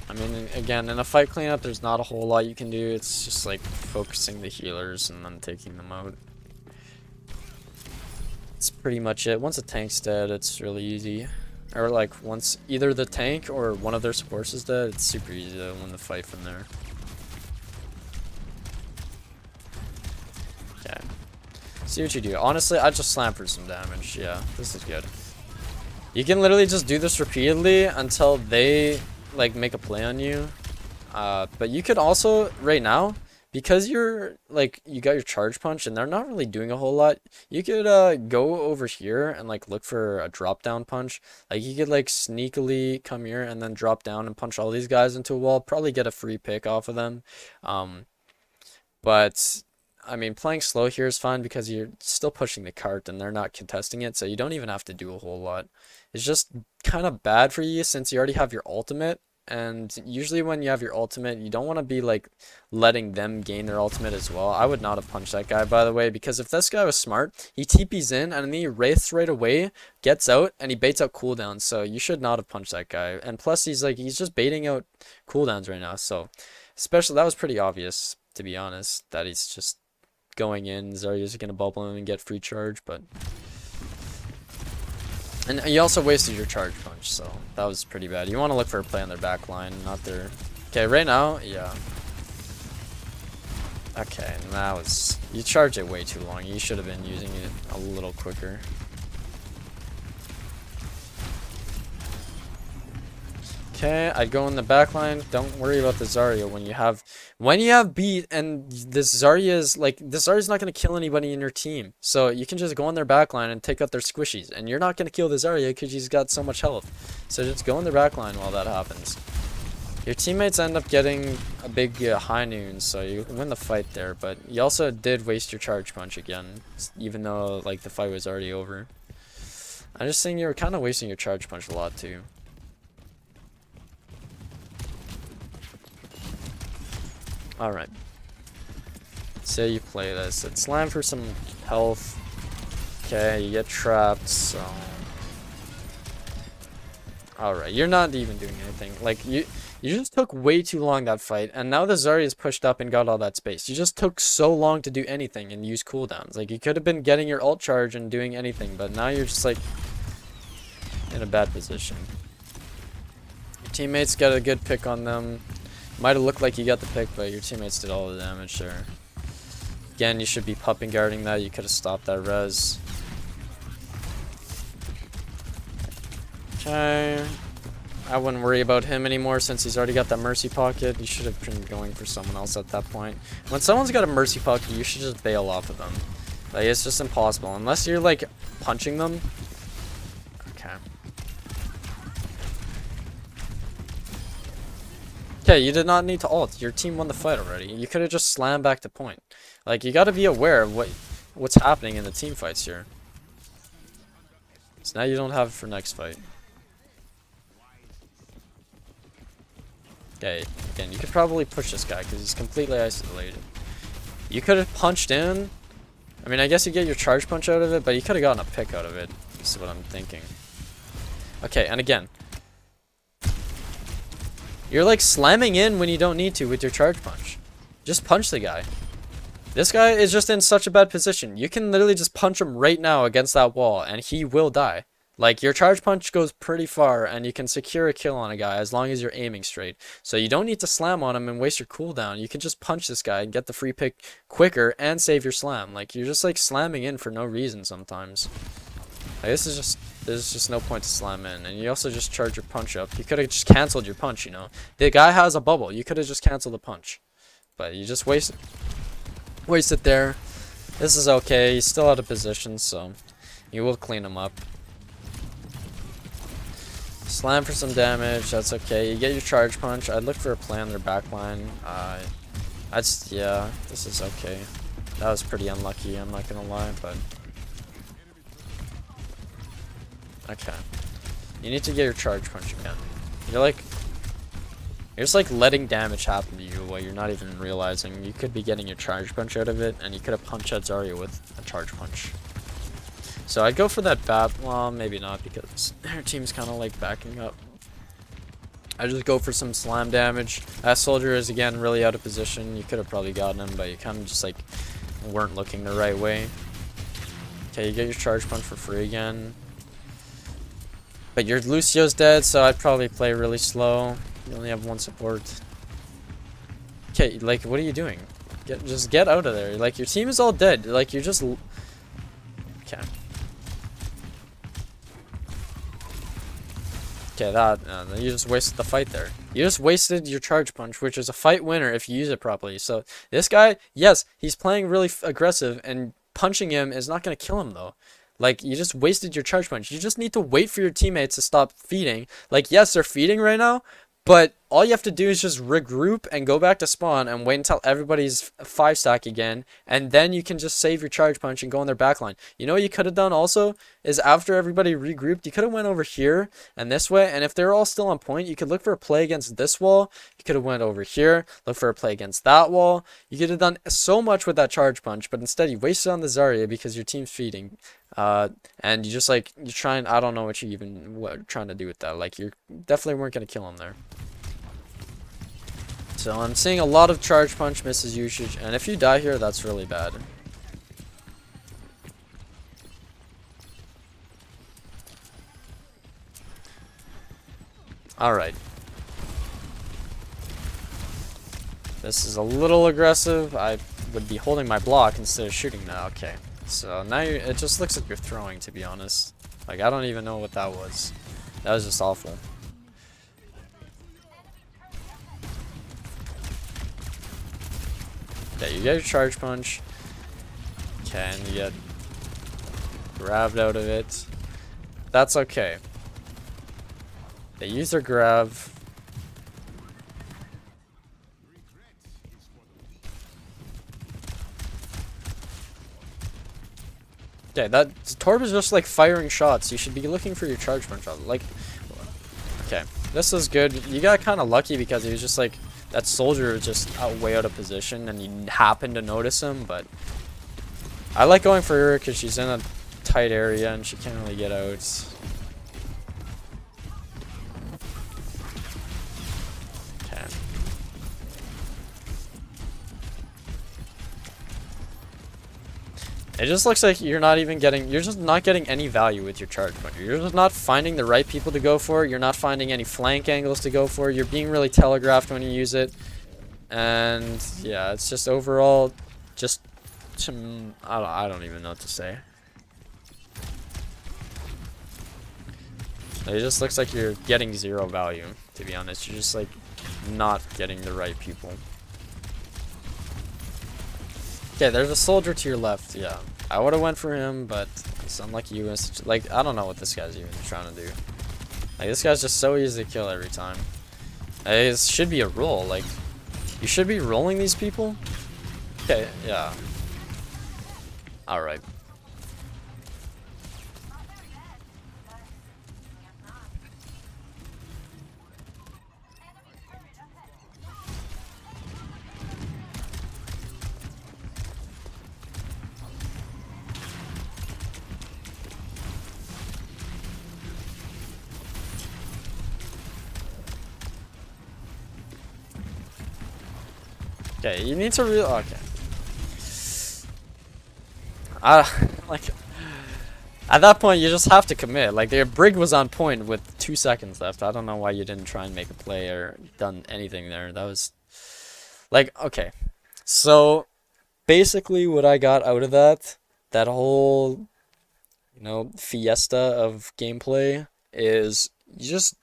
Speaker 2: I mean, again, in a fight cleanup, there's not a whole lot you can do. It's just like focusing the healers and then taking them out. That's pretty much it. Once a tank's dead, it's really easy. Or like once either the tank or one of their supports is dead, it's super easy to win the fight from there. Okay. See what you do. Honestly, I just slam for some damage. Yeah, this is good. You can literally just do this repeatedly until they like make a play on you. But you could also right now, because you're like you got your charge punch and they're not really doing a whole lot, you could go over here and like look for a drop down punch. Like you could like sneakily come here and then drop down and punch all these guys into a wall, probably get a free pick off of them. But I mean, playing slow here is fun because you're still pushing the cart and they're not contesting it, so you don't even have to do a whole lot. It's just kind of bad for you since you already have your ultimate. And usually when you have your ultimate, you don't want to be like letting them gain their ultimate as well. I would not have punched that guy, by the way, because if this guy was smart, he TPs in and then he wraiths right away, gets out, and he baits out cooldowns. So you should not have punched that guy. And plus he's just baiting out cooldowns right now. So especially that was pretty obvious, to be honest, that he's just going in. Zarya's gonna bubble him and get free charge, but and you also wasted your charge punch, so that was pretty bad. You want to look for a play on their back line, not their... Okay, right now, yeah. Okay, and that was... You charged it way too long. You should have been using it a little quicker. Okay, I'd go in the back line. Don't worry about the Zarya when you have beat, and this Zarya's not gonna kill anybody in your team. So you can just go in their back line and take out their squishies, and you're not gonna kill the Zarya because she's got so much health. So just go in their back line while that happens. Your teammates end up getting a big high noon, so you win the fight there. But you also did waste your charge punch again, even though like the fight was already over. I'm just saying you were kind of wasting your charge punch a lot too. Alright. Say you play this. It's slam for some health. Okay, you get trapped, so... Alright, you're not even doing anything. Like, you just took way too long that fight, and now the Zarya's pushed up and got all that space. You just took so long to do anything and use cooldowns. Like, you could have been getting your ult charge and doing anything, but now you're just, like, in a bad position. Your teammates got a good pick on them. Might have looked like you got the pick, but your teammates did all the damage there. Again, you should be pupping guarding that. You could have stopped that res. Okay. I wouldn't worry about him anymore since he's already got that mercy pocket. You should have been going for someone else at that point. When someone's got a mercy pocket, you should just bail off of them. Like, it's just impossible. Unless you're, like, punching them. Okay. Okay, you did not need to ult. Your team won the fight already. You could have just slammed back to point. Like, you gotta be aware of what's happening in the team fights here. So now you don't have it for next fight. Okay, again, you could probably push this guy because he's completely isolated. You could have punched in. I mean, I guess you get your charge punch out of it, but you could have gotten a pick out of it. This is what I'm thinking. Okay, and again. You're like slamming in when you don't need to with your charge punch. Just punch the guy. This guy is just in such a bad position. You can literally just punch him right now against that wall and he will die. Like, your charge punch goes pretty far and you can secure a kill on a guy as long as you're aiming straight. So you don't need to slam on him and waste your cooldown. You can just punch this guy and get the free pick quicker and save your slam. Like, you're just like slamming in for no reason sometimes. Like, there's just no point to slam in. And you also just charge your punch up. You could have just canceled your punch, you know. The guy has a bubble. You could have just canceled the punch. But you just waste it there. This is okay. He's still out of position, so you will clean him up. Slam for some damage. That's okay. You get your charge punch. I'd look for a play on their backline. Yeah, this is okay. That was pretty unlucky, I'm not gonna lie, but... Okay. You need to get your charge punch again. You're just like letting damage happen to you while you're not even realizing. You could be getting your charge punch out of it, and you could have punched out Zarya with a charge punch. So I'd go for that bat. Well, maybe not, because their team's kind of like backing up. I just go for some slam damage. That soldier is again really out of position. You could have probably gotten him, but you kind of just like weren't looking the right way. Okay, you get your charge punch for free again. But your Lucio's dead, so I'd probably play really slow. You only have one support. Okay, like, what are you doing? Just get out of there. Like, your team is all dead. Like, you're just... Okay. Okay, you just wasted the fight there. You just wasted your charge punch, which is a fight winner if you use it properly. So, this guy, yes, he's playing really aggressive, and punching him is not going to kill him, though. Like, you just wasted your charge punch. You just need to wait for your teammates to stop feeding. Like, yes, they're feeding right now, but all you have to do is just regroup and go back to spawn and wait until everybody's 5-stack again, and then you can just save your charge punch and go on their backline. You know what you could have done also is after everybody regrouped, you could have went over here and this way, and if they're all still on point, you could look for a play against this wall. You could have went over here, look for a play against that wall. You could have done so much with that charge punch, but instead you wasted on the Zarya because your team's feeding. And you just like, you're trying, I don't know what you even were trying to do with that. Like, you definitely weren't going to kill him there. So I'm seeing a lot of charge punch misses usage, and if you die here, that's really bad. Alright. This is a little aggressive. I would be holding my block instead of shooting now. Okay. So now it just looks like you're throwing, to be honest. Like, I don't even know what that was. That was just awful. Okay, you get your charge punch. Okay, and you get grabbed out of it. That's okay. They use their grab. Okay, that Torb is just like firing shots. You should be looking for your charge punch. Like, okay, this is good. You got kind of lucky because he was just like that soldier was just way out of position, and you happened to notice him. But I like going for her because she's in a tight area and she can't really get out. Okay. It just looks like you're just not getting any value with your charge punch. You're just not finding the right people to go for. You're not finding any flank angles to go for. You're being really telegraphed when you use it. And yeah, it's just overall just I don't even know what to say. It just looks like you're getting zero value, to be honest. You're just like not getting the right people. Okay, there's a soldier to your left. Yeah, I would have went for him, but it's unlike you. Like, I don't know what this guy's even trying to do. Like, this guy's just so easy to kill every time. It should be a roll. Like, you should be rolling these people. Okay, yeah. All right. Okay, you need to okay. Like, at that point, you just have to commit. Like, the Brig was on point with 2 seconds left. I don't know why you didn't try and make a play or done anything there. That was, like, okay. So, basically what I got out of that whole, fiesta of gameplay is you just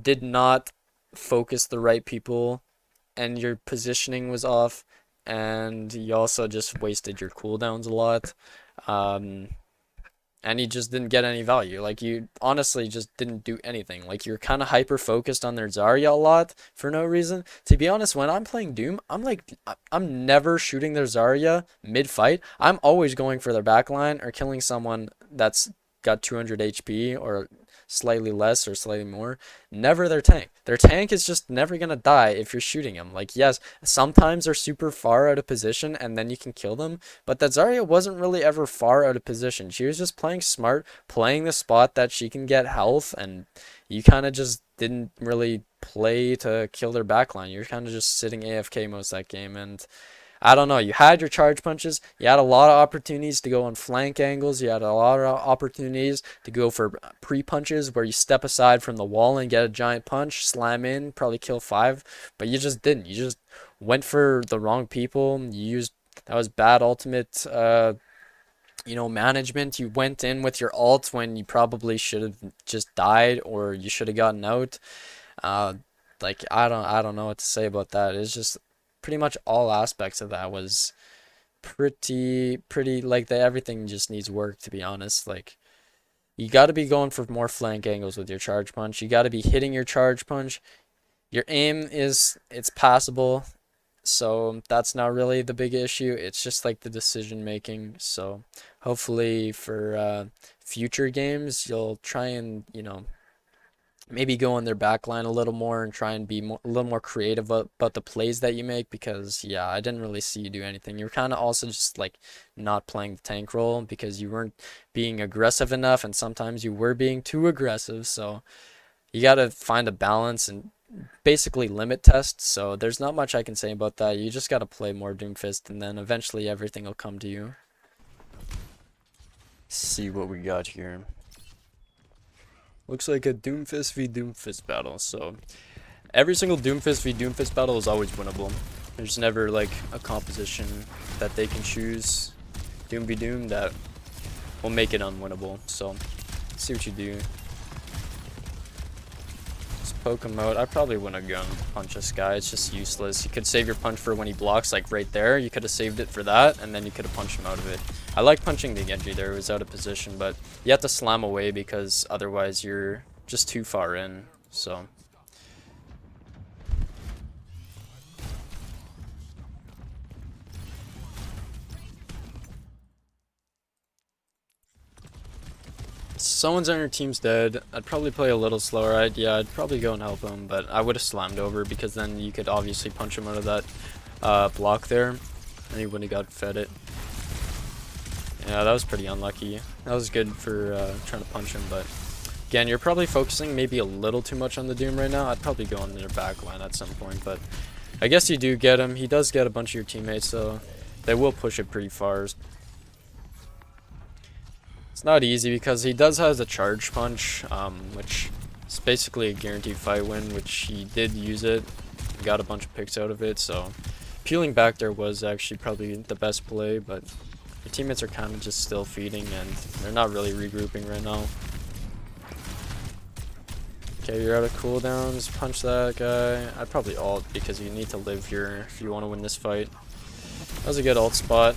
Speaker 2: did not focus the right people, and your positioning was off, and you also just wasted your cooldowns a lot. And you just didn't get any value. Like, you honestly just didn't do anything. Like, you're kind of hyper focused on their Zarya a lot for no reason. To be honest, when I'm playing Doom, I'm never shooting their Zarya mid fight. I'm always going for their backline or killing someone that's got 200 HP or slightly less or slightly more. Never their tank. Their tank is just never gonna die if you're shooting them. Like, yes, sometimes they're super far out of position and then you can kill them, but that Zarya wasn't really ever far out of position. She was just playing smart, playing the spot that she can get health, and you kind of just didn't really play to kill their backline. You're kind of just sitting AFK most of that game, and I don't know. You had your charge punches. You had a lot of opportunities to go on flank angles. You had a lot of opportunities to go for pre-punches where you step aside from the wall and get a giant punch, slam in, probably kill 5. But you just didn't. You just went for the wrong people. That was bad ultimate, management. You went in with your ult when you probably should have just died, or you should have gotten out. Like, I don't know what to say about that. It's just pretty much all aspects of that was pretty like that. Everything just needs work, to be honest. Like, you got to be going for more flank angles with your charge punch. You got to be hitting your charge punch. Your aim it's passable, so that's not really the big issue. It's just like the decision making. So hopefully for future games you'll try and maybe go on their backline a little more and try and be a little more creative about the plays that you make, because yeah, I didn't really see you do anything. You're kind of also just like not playing the tank role because you weren't being aggressive enough, and sometimes you were being too aggressive. So you got to find a balance and basically limit test. So there's not much I can say about that. You just got to play more Doomfist, and then eventually everything will come to you. See what we got here. Looks like a Doomfist v Doomfist battle. So every single Doomfist v Doomfist battle is always winnable. There's never like a composition that they can choose, Doom v Doom, that will make it unwinnable. So let's see what you do. Let's poke him out. I probably wouldn't have gone punch this guy. It's just useless. You could save your punch for when he blocks, like right there. You could have saved it for that, and then you could have punched him out of it. I like punching the Genji there. It was out of position, but you have to slam away because otherwise you're just too far in. So. Someone's on your team's dead. I'd probably play a little slower. I'd probably go and help him, but I would have slammed over because then you could obviously punch him out of that block there, and he wouldn't have got fed it. Yeah, that was pretty unlucky. That was good for trying to punch him, but again, you're probably focusing maybe a little too much on the Doom right now. I'd probably go on their back line at some point, but I guess you do get him. He does get a bunch of your teammates, so they will push it pretty far. It's not easy because he does have a charge punch, which is basically a guaranteed fight win, which he did use it. Got a bunch of picks out of it, so peeling back there was actually probably the best play, but your teammates are kind of just still feeding and they're not really regrouping right now. Okay, you're out of cooldowns. Punch that guy. I'd probably ult because you need to live here if you want to win this fight. That was a good ult spot.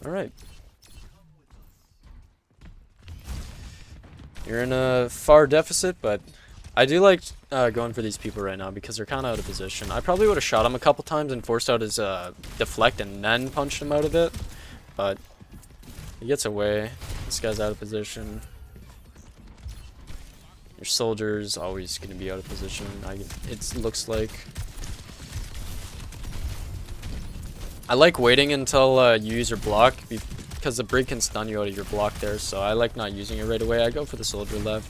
Speaker 2: Alright. You're in a far deficit, but I do like going for these people right now because they're kind of out of position. I probably would have shot him a couple times and forced out his deflect and then punched him out of it, but he gets away. This guy's out of position. Your soldier's always going to be out of position, it looks like. I like waiting until you use your block because the break can stun you out of your block there, so I like not using it right away. I go for the soldier left.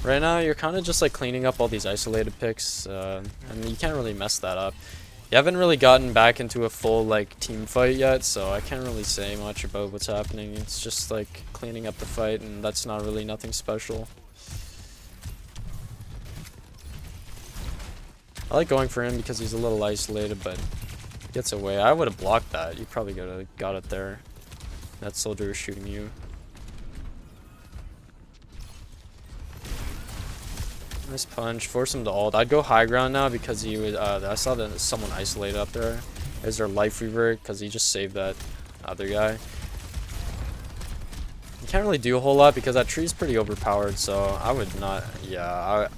Speaker 2: Right now, you're kind of just like cleaning up all these isolated picks, and you can't really mess that up. You haven't really gotten back into a full like team fight yet, so I can't really say much about what's happening. It's just like cleaning up the fight, and that's not really nothing special. I like going for him because he's a little isolated, but he gets away. I would have blocked that. You probably could have got it there. That soldier was shooting you. Nice punch. Force him to ult. I'd go high ground now because he was. I saw that someone isolated up there. There's their life revert because he just saved that other guy. You can't really do a whole lot because that tree's pretty overpowered. So I would not. Yeah.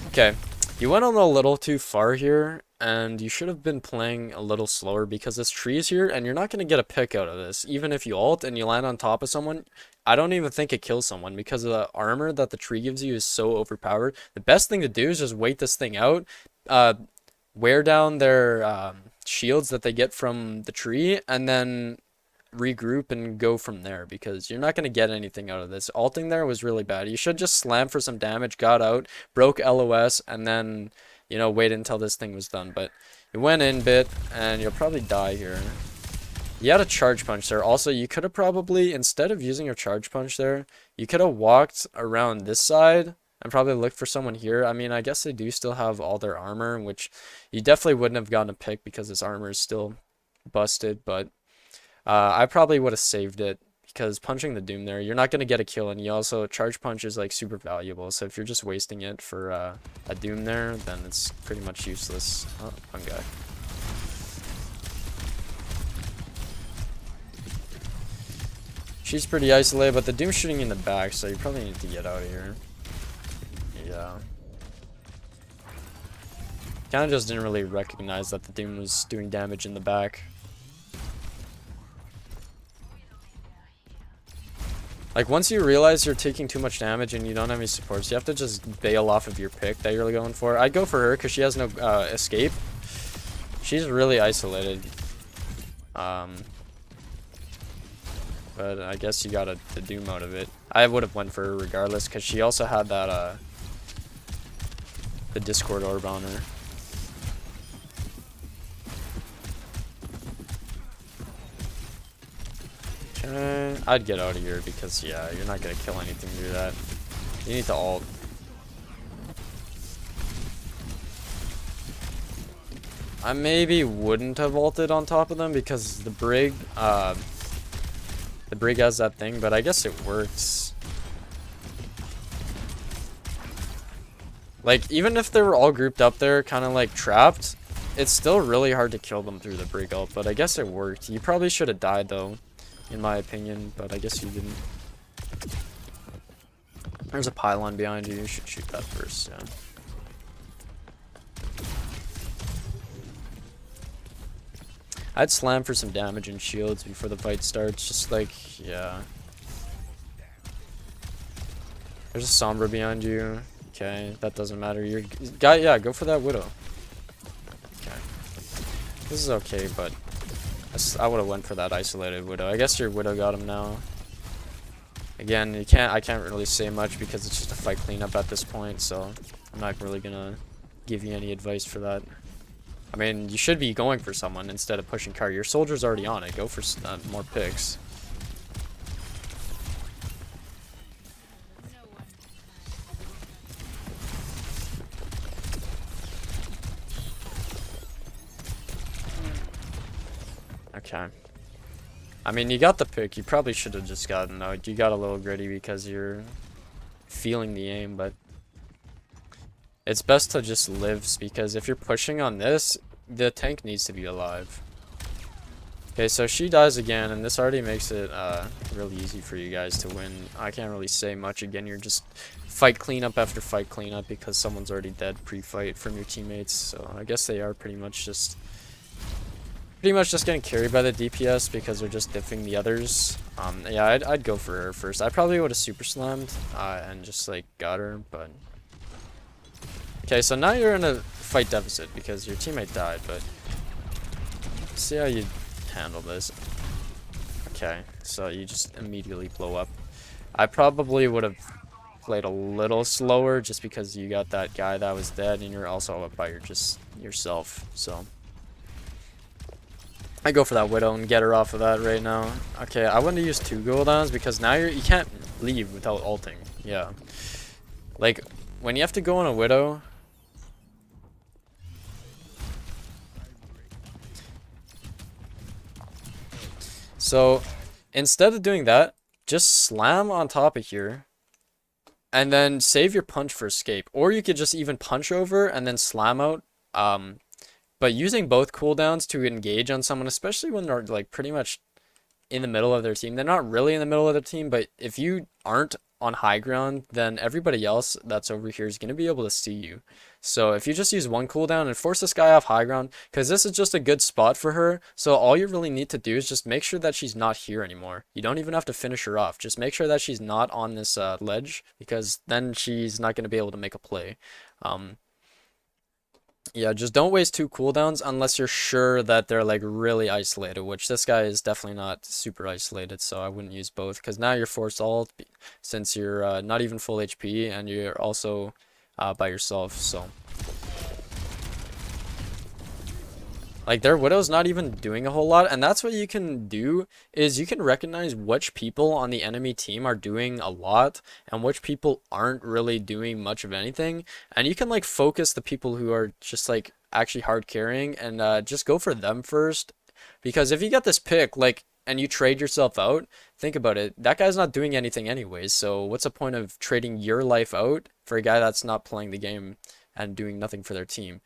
Speaker 2: Okay. You went a little too far here, and you should have been playing a little slower because this tree is here, and you're not going to get a pick out of this. Even if you ult and you land on top of someone, I don't even think it kills someone because of the armor that the tree gives you is so overpowered. The best thing to do is just wait this thing out, wear down their shields that they get from the tree, and then regroup and go from there because you're not going to get anything out of this. Ulting there was really bad. You should just slam for some damage, got out, broke LOS, and then, you know, wait until this thing was done. But you went in bit, and you'll probably die here. You had a charge punch there. Also, you could have probably, instead of using your charge punch there, you could have walked around this side and probably looked for someone here. I mean, I guess they do still have all their armor, which you definitely wouldn't have gotten a pick because this armor is still busted, but I probably would have saved it because punching the Doom there, you're not going to get a kill, and you also, charge punch is like super valuable, so if you're just wasting it for a Doom there, then it's pretty much useless. Oh, one guy. She's pretty isolated, but the Doom's shooting in the back, so you probably need to get out of here. Yeah. Kind of just didn't really recognize that the Doom was doing damage in the back. Like, once you realize you're taking too much damage and you don't have any supports, you have to just bail off of your pick that you're going for. I'd go for her because she has no escape. She's really isolated. But I guess you got the Doom out of it. I would have went for her regardless because she also had that the Discord orb on her. I'd get out of here because, yeah, you're not going to kill anything through that. You need to ult. I maybe wouldn't have ulted on top of them because the Brig has that thing, but I guess it works. Like, even if they were all grouped up there, kind of like trapped, it's still really hard to kill them through the Brig ult, but I guess it worked. You probably should have died though, in my opinion, but I guess you didn't. There's a pylon behind you. You should shoot that first, yeah. I'd slam for some damage and shields before the fight starts, just like, yeah. There's a Sombra behind you. Okay, that doesn't matter. You're guy, yeah, go for that Widow. Okay. This is okay, but I would have went for that isolated Widow. I guess your Widow got him now. Again, I can't really say much because it's just a fight cleanup at this point, so I'm not really gonna give you any advice for that. I mean, you should be going for someone instead of pushing car. Your soldier's already on it. Go for more picks. Okay. I mean, you got the pick. You probably should have just gotten out. You got a little gritty because you're feeling the aim, but it's best to just live because if you're pushing on this, the tank needs to be alive. Okay, so she dies again, and this already makes it really easy for you guys to win. I can't really say much. Again, you're just fight cleanup after fight cleanup because someone's already dead pre-fight from your teammates. So I guess they are pretty much just getting carried by the DPS because they're just diffing the others. Yeah, I'd go for her first. I probably would have super slammed and just like got her, but okay. So now you're in a fight deficit because your teammate died, but see how you handle this. Okay, so you just immediately blow up. I probably would have played a little slower just because you got that guy that was dead and you're also up by yourself. So I go for that Widow and get her off of that right now. Okay, I want to use 2 cooldowns because now you can't leave without ulting. Yeah, like when you have to go on a Widow. So instead of doing that, just slam on top of here and then save your punch for escape. Or you could just even punch over and then slam out. But using both cooldowns to engage on someone, especially when they're like pretty much in the middle of their team. They're not really in the middle of their team, but if you aren't on high ground, then everybody else that's over here is going to be able to see you. So if you just use one cooldown and force this guy off high ground, because this is just a good spot for her, so all you really need to do is just make sure that she's not here anymore. You don't even have to finish her off. Just make sure that she's not on this ledge, because then she's not going to be able to make a play. Yeah, just don't waste 2 cooldowns unless you're sure that they're like really isolated, which this guy is definitely not super isolated, so I wouldn't use both because now you're forced ult since you're not even full HP and you're also by yourself. So like their Widow's not even doing a whole lot, and that's what you can do is you can recognize which people on the enemy team are doing a lot and which people aren't really doing much of anything, and you can like focus the people who are just like actually hard carrying and just go for them first, because if you get this pick like and you trade yourself out, think about it, that guy's not doing anything anyways, so what's the point of trading your life out for a guy that's not playing the game and doing nothing for their team?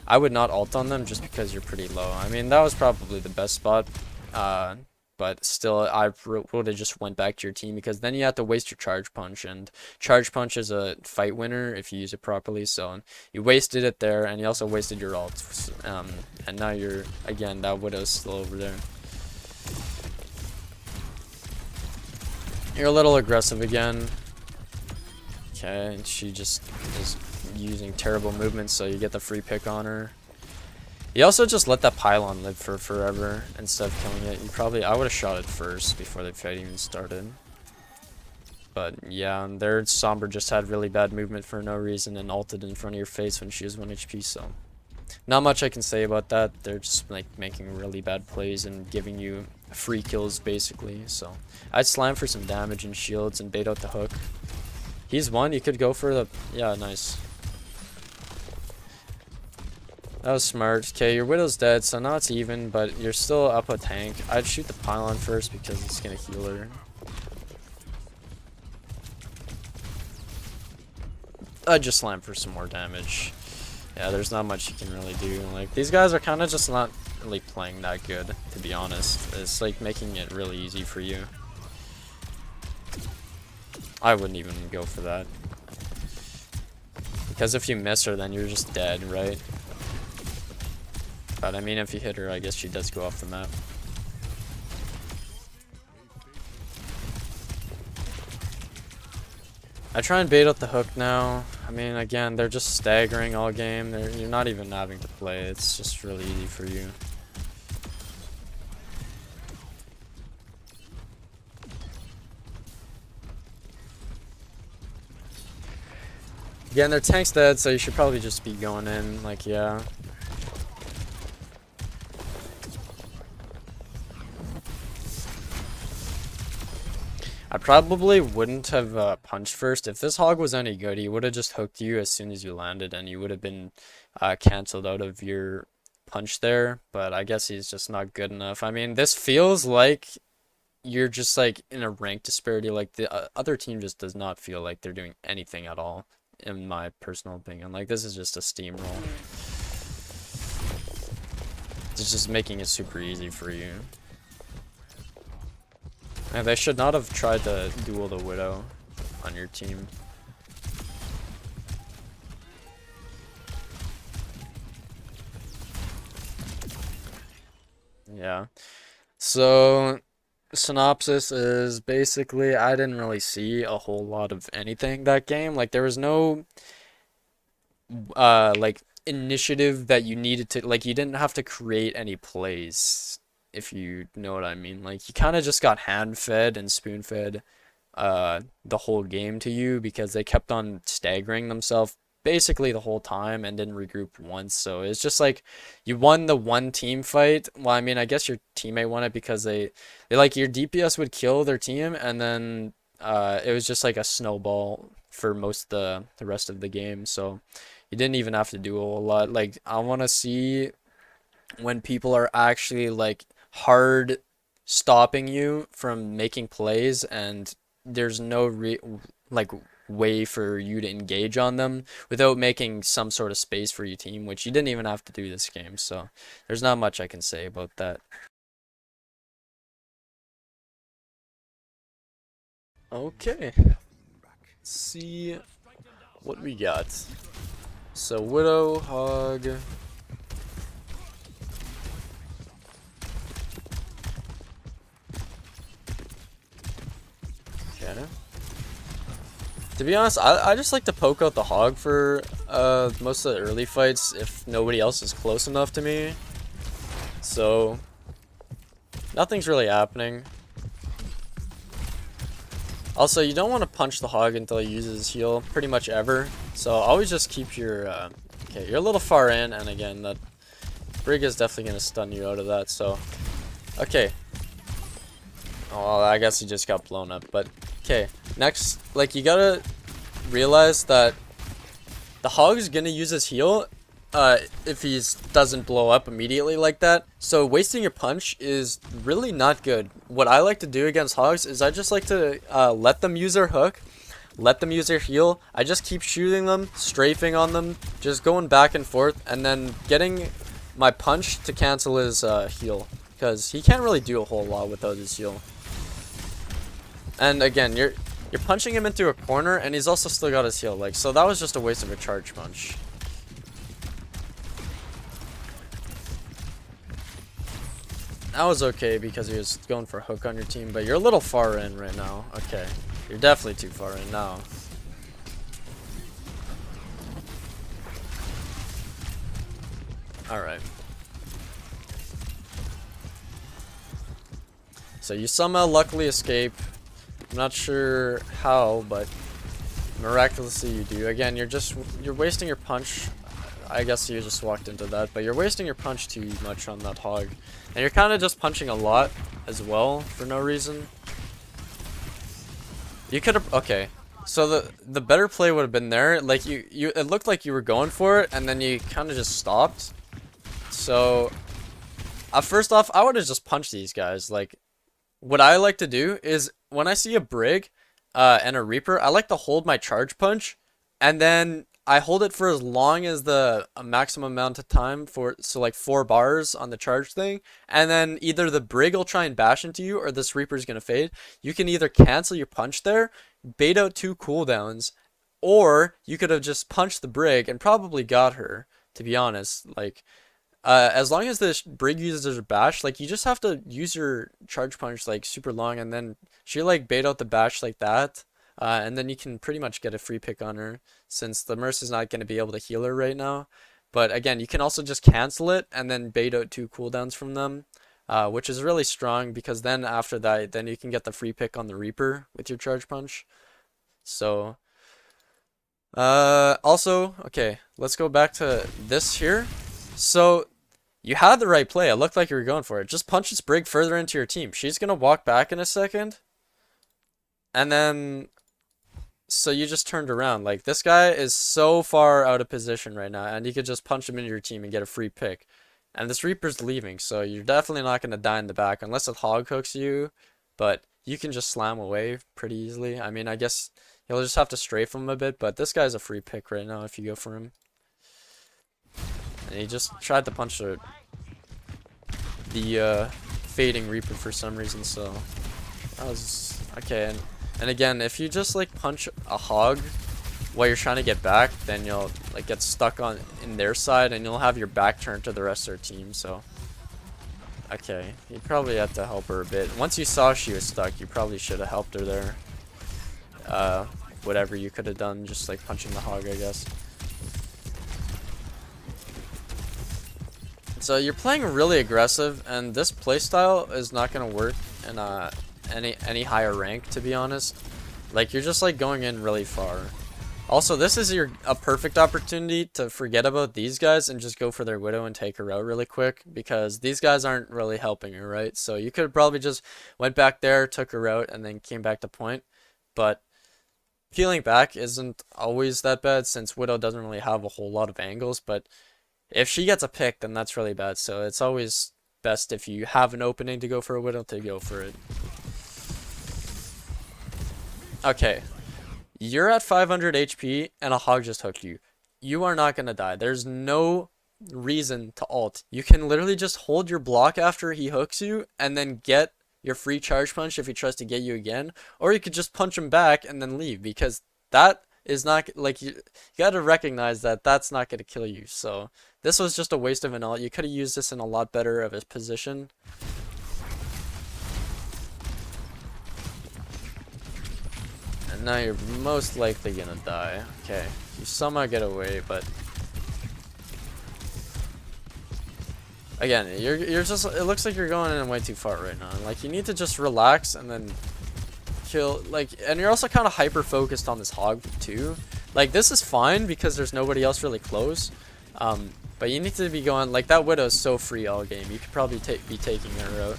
Speaker 2: I would not ult on them just because you're pretty low. I mean, that was probably the best spot, but still, I would have just went back to your team because then you have to waste your charge punch, and charge punch is a fight winner if you use it properly, so you wasted it there, and you also wasted your ult, and now you're, again, that Widow's still over there. You're a little aggressive again. Okay, and she just is using terrible movements, so you get the free pick on her. You also just let that pylon live for forever instead of killing it. You probably, I would have shot it first before the fight even started. But yeah, their Sombra just had really bad movement for no reason and ulted in front of your face when she was 1 HP, so not much I can say about that. They're just like making really bad plays and giving you free kills basically, so I'd slam for some damage and shields and bait out the hook. He's one, you could go for the, yeah, nice. That was smart. Okay, your Widow's dead, so now it's even, but you're still up a tank. I'd shoot the pylon first because it's gonna heal her. I'd just slam for some more damage. Yeah, there's not much you can really do. Like, these guys are kind of just not really playing that good, to be honest. It's like making it really easy for you. I wouldn't even go for that. Because if you miss her, then you're just dead, right? But I mean, if you hit her, I guess she does go off the map. I try and bait out the hook now. I mean, again, they're just staggering all game. You're not even having to play. It's just really easy for you. Again, their tank's dead, so you should probably just be going in. Like, yeah. I probably wouldn't have punched first. If this hog was any good, he would have just hooked you as soon as you landed, and you would have been cancelled out of your punch there. But I guess he's just not good enough. I mean, this feels like you're just like in a rank disparity. Like the other team just does not feel like they're doing anything at all, in my personal opinion. Like, this is just a steamroll. It's just making it super easy for you. And they should not have tried to duel the Widow on your team. Yeah. So, synopsis is basically I didn't really see a whole lot of anything that game. Like, there was no like initiative that you needed to, like, you didn't have to create any plays, if you know what I mean. Like, you kind of just got hand fed and spoon fed the whole game to you because they kept on staggering themselves basically the whole time and didn't regroup once. So it's just like you won the one team fight. Well, I mean, I guess your teammate won it because they like your DPS would kill their team, and then it was just like a snowball for most of the rest of the game. So you didn't even have to do a whole lot. Like, I want to see when people are actually like hard stopping you from making plays, and there's no like way for you to engage on them without making some sort of space for your team, which you didn't even have to do this game. So there's not much I can say about that. Okay, let's see what we got. So Widow, Hog. Okay. To be honest, I just like to poke out the hog for most of the early fights if nobody else is close enough to me. So nothing's really happening. Also, you don't want to punch the hog until he uses his heal pretty much ever. So always just keep your okay, you're a little far in, and again, that Brig is definitely gonna stun you out of that. So okay. Oh, well, I guess he just got blown up, but okay. Next, like, you gotta realize that the hog is gonna use his heal if he doesn't blow up immediately like that. So wasting your punch is really not good. What I like to do against hogs is I just like to let them use their hook, let them use their heal. I just keep shooting them, strafing on them, just going back and forth, and then getting my punch to cancel his heal, because he can't really do a whole lot without his heal. And again, you're punching him into a corner, and he's also still got his heal. Like, so that was just a waste of a charge punch. That was okay because he was going for a hook on your team, but you're a little far in right now. Okay, you're definitely too far in now. Alright. So you somehow luckily escape. I'm not sure how, but miraculously you do. Again, you're wasting your punch. I guess you just walked into that, but you're wasting your punch too much on that hog. And you're kind of just punching a lot as well for no reason. You could have, okay. So the better play would have been there. Like, it looked like you were going for it, and then you kind of just stopped. So, first off, I would have just punched these guys. Like, what I like to do is when I see a Brig and a Reaper, I like to hold my charge punch, and then I hold it for as long as the maximum amount of time for, so like 4 bars on the charge thing, and then either the Brig will try and bash into you or this Reaper's gonna fade. You can either cancel your punch there, bait out 2 cooldowns, or you could have just punched the Brig and probably got her, to be honest. Like, as long as the Brig uses her bash, like, you just have to use your charge punch like super long, and then she like bait out the bash like that, and then you can pretty much get a free pick on her since the Merc is not going to be able to heal her right now. But again, you can also just cancel it and then bait out 2 cooldowns from them, which is really strong because then after that, then you can get the free pick on the Reaper with your charge punch. So, also, okay, let's go back to this here. So, you had the right play. It looked like you were going for it. Just punch this Brig further into your team. She's going to walk back in a second. And then, so you just turned around. Like, this guy is so far out of position right now. And you could just punch him into your team and get a free pick. And this Reaper's leaving. So you're definitely not going to die in the back unless it hog hooks you. But you can just slam away pretty easily. I mean, I guess you'll just have to strafe him a bit. But this guy's a free pick right now if you go for him. And he just tried to punch the fading Reaper for some reason, so that was okay. And again, if you just like punch a hog while you're trying to get back, then you'll like get stuck on in their side, and you'll have your back turned to the rest of their team. So okay, you probably had to help her a bit. Once you saw she was stuck, you probably should have helped her there. Whatever you could have done, just like punching the hog, I guess. So you're playing really aggressive, and this playstyle is not gonna work in any higher rank, to be honest. Like, you're just like going in really far. Also, this is a perfect opportunity to forget about these guys and just go for their Widow and take her out really quick, because these guys aren't really helping her, right? So you could have probably just went back there, took her out, and then came back to point. But peeling back isn't always that bad since Widow doesn't really have a whole lot of angles, but if she gets a pick, then that's really bad. So it's always best if you have an opening to go for a Widow to go for it. Okay. You're at 500 HP and a hog just hooked you. You are not going to die. There's no reason to ult. You can literally just hold your block after he hooks you and then get your free charge punch if he tries to get you again. Or you could just punch him back and then leave, because that is not, like, you gotta recognize that that's not gonna kill you. So this was just a waste of an ult. You could have used this in a lot better of a position. And now you're most likely gonna die. Okay, you somehow get away, but again, you're just, it looks like you're going in way too far right now. Like, you need to just relax and then kill, like, and you're also kind of hyper focused on this hog too. Like, this is fine because there's nobody else really close, but you need to be going, like, that Widow is so free all game. You could probably be taking her out.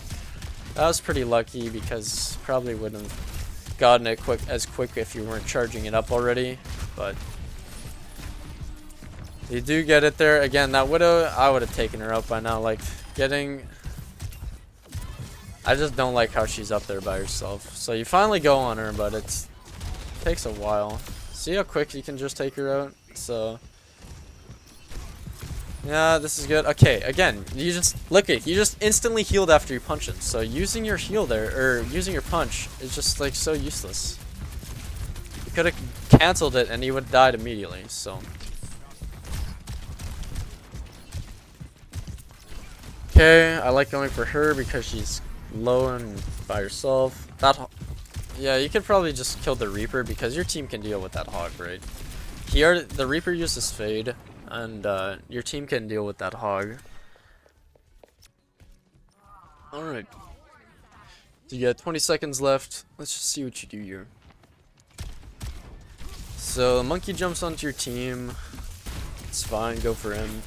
Speaker 2: That was pretty lucky because probably wouldn't have gotten it quick if you weren't charging it up already, but you do get it there. Again, that Widow, I would have taken her out by now. Like, I just don't like how she's up there by herself. So you finally go on her, but it takes a while. See how quick you can just take her out? So yeah, this is good. Okay, again, you just you just instantly healed after you punch him. So using your heal there, or using your punch, is just like so useless. You could have canceled it and he would have died immediately. So okay, I like going for her because she's low and by herself. Yeah, you could probably just kill the Reaper because your team can deal with that hog, right? The Reaper uses fade, and your team can deal with that hog. Alright. So you got 20 seconds left. Let's just see what you do here. So the monkey jumps onto your team. It's fine, go for him.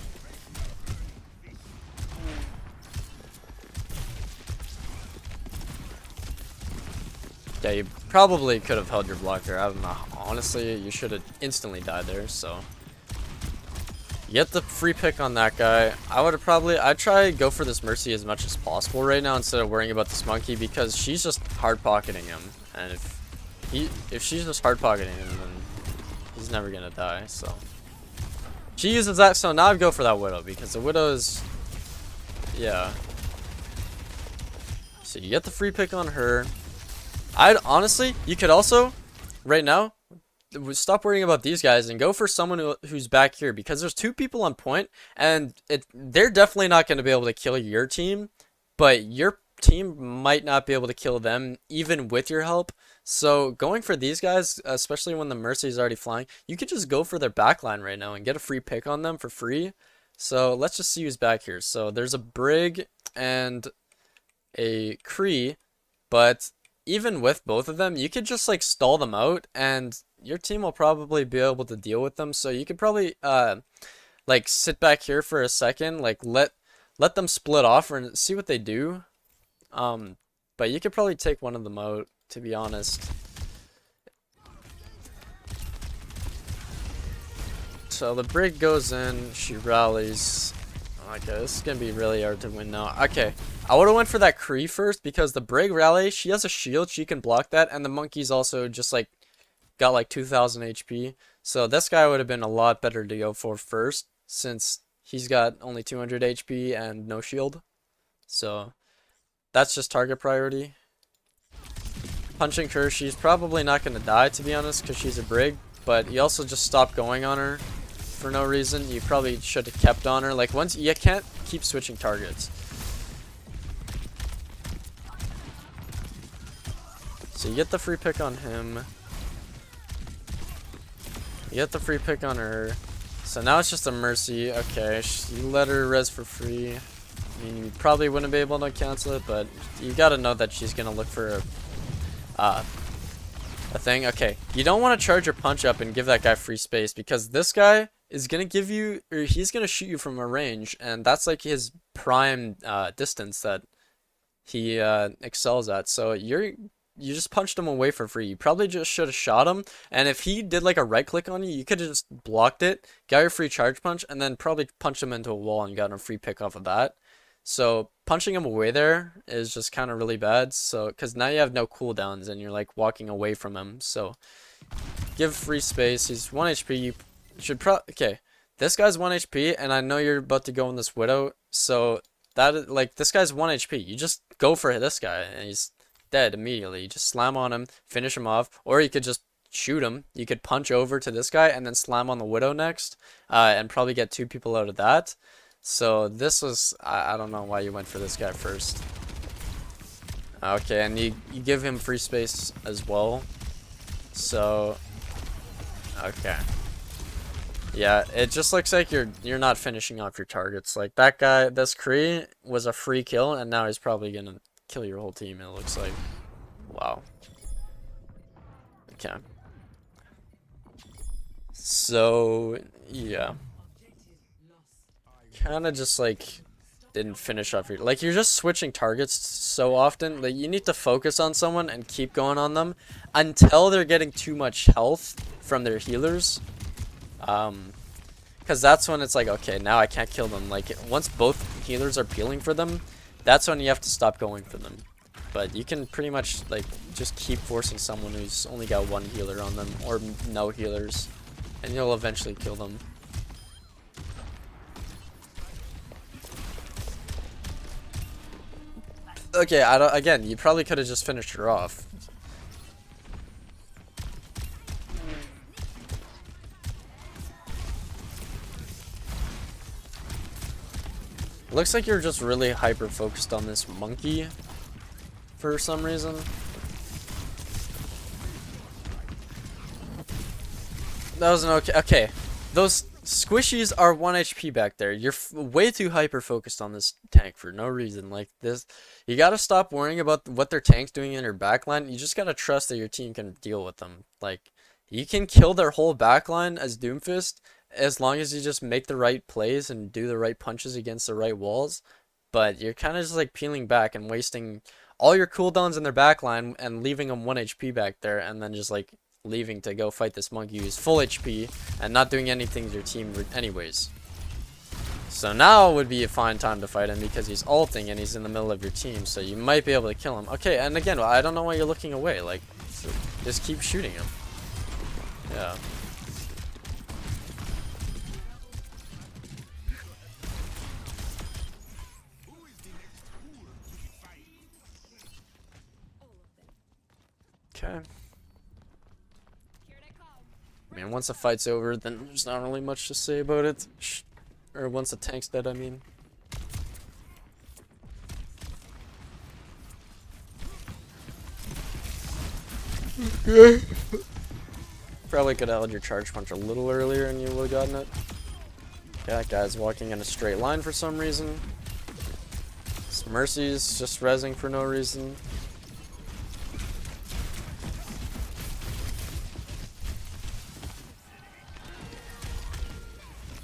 Speaker 2: Yeah, you probably could have held your block there. I don't know. Honestly, you should have instantly died there, so. Get the free pick on that guy. I'd try go for this Mercy as much as possible right now instead of worrying about this monkey, because she's just hard pocketing him, and if she's just hard pocketing him, then he's never gonna die. So she uses that. So now I'd go for that Widow, because the Widow is, yeah. So you get the free pick on her. I'd honestly, you could also right now stop worrying about these guys and go for someone who's back here, because there's two people on point, and they're definitely not going to be able to kill your team, but your team might not be able to kill them even with your help. So going for these guys, especially when the Mercy is already flying, you could just go for their backline right now and get a free pick on them for free. So let's just see who's back here. So there's a Brig and a Kree, but even with both of them, you could just like stall them out and your team will probably be able to deal with them. So you could probably like sit back here for a second, like let them split off and see what they do. But you could probably take one of them out, to be honest. So the Brig goes in, she rallies. Okay, this is gonna be really hard to win now. Okay, I would have went for that Kree first, because the Brig rally, she has a shield, she can block that, and the monkey's also just like got like 2000 HP. So this guy would have been a lot better to go for first, since he's got only 200 HP and no shield. So that's just target priority. Punching her, she's probably not going to die, to be honest, because she's a Brig, but you also just stop going on her for no reason. You probably should have kept on her. Like, once you can't keep switching targets. So you get the free pick on him. You get the free pick on her. So now it's just a Mercy. Okay, you let her res for free. I mean, you probably wouldn't be able to cancel it, but you gotta know that she's gonna look for a thing. Okay, you don't want to charge your punch up and give that guy free space, because this guy is gonna give you, or he's gonna shoot you from a range, and that's like his prime distance that he excels at. So you just punched him away for free. You probably just should have shot him, and if he did like a right click on you, you could have just blocked it, got your free charge punch, and then probably punched him into a wall and gotten a free pick off of that. So punching him away there is just kind of really bad. So because now you have no cooldowns and you're like walking away from him. So give free space. He's 1 HP. You should okay. This guy's 1 HP, and I know you're about to go on this Widow. So that, like, this guy's 1 HP. You just go for this guy, and he's dead immediately. You just slam on him, finish him off, or you could just shoot him. You could punch over to this guy and then slam on the Widow next, and probably get 2 people out of that. So this was, I don't know why you went for this guy first. Okay, and you give him free space as well. So okay, yeah, it just looks like you're not finishing off your targets. Like that guy, this Kree was a free kill, and now he's probably gonna kill your whole team, it looks like. Wow. Okay. So yeah, kind of just like didn't finish off your, like, you're just switching targets so often. Like, you need to focus on someone and keep going on them until they're getting too much health from their healers, because that's when it's like, okay, now I can't kill them. Like, once both healers are peeling for them, that's when you have to stop going for them. But you can pretty much like just keep forcing someone who's only got 1 healer on them, or no healers, and you'll eventually kill them. Okay, again, you probably could have just finished her off. Looks like you're just really hyper focused on this monkey for some reason. That was an okay. Those squishies are 1 HP back there. You're way too hyper focused on this tank for no reason. Like this, you gotta stop worrying about what their tank's doing in their backline. You just gotta trust that your team can deal with them. Like, you can kill their whole backline as Doomfist as long as you just make the right plays and do the right punches against the right walls. But you're kind of just like peeling back and wasting all your cooldowns in their backline and leaving them 1 HP back there, and then just like leaving to go fight this monkey who's full HP and not doing anything to your team anyways. So now would be a fine time to fight him because he's ulting and he's in the middle of your team, so you might be able to kill him. Okay, and again, I don't know why you're looking away. Like, just keep shooting him. Yeah. Okay. I mean, once the fight's over, then there's not really much to say about it. Or once the tank's dead, I mean. Probably could have held your charge punch a little earlier and you would have gotten it. Yeah, that guy's walking in a straight line for some reason. This Mercy's just rezzing for no reason.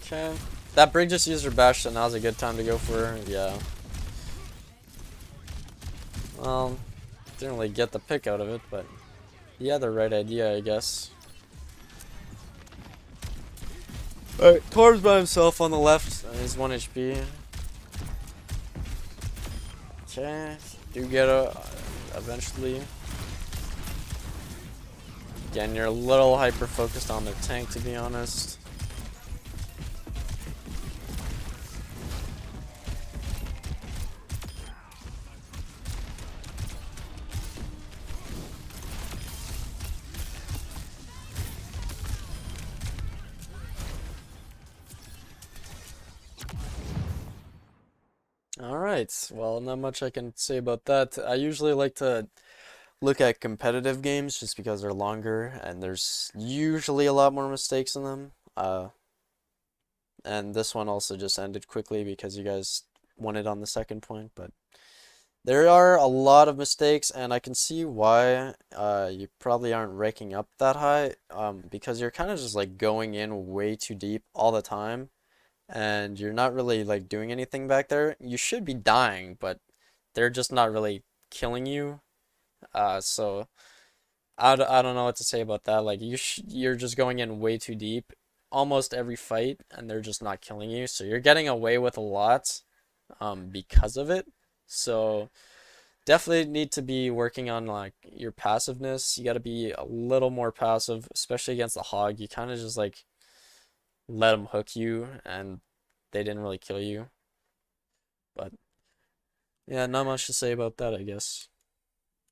Speaker 2: Okay. That Brig just used her bash, so now's a good time to go for her. Yeah. Well, didn't really get the pick out of it, but he had the right idea, I guess. Alright, Torb's by himself on the left. He's 1 HP. Okay. Do get a eventually. Again, you're a little hyper focused on their tank, to be honest. Alright, well, not much I can say about that. I usually like to look at competitive games just because they're longer and there's usually a lot more mistakes in them. And this one also just ended quickly because you guys won it on the second point, but there are a lot of mistakes and I can see why you probably aren't raking up that high because you're kind of just like going in way too deep all the time and you're not really like doing anything back there. You should be dying, but they're just not really killing you. So I don't know what to say about that. Like you're just going in way too deep almost every fight and they're just not killing you. So you're getting away with a lot because of it. So definitely need to be working on like your passiveness. You got to be a little more passive, especially against the hog. You kind of just like let them hook you and they didn't really kill you. But yeah, not much to say about that, I guess.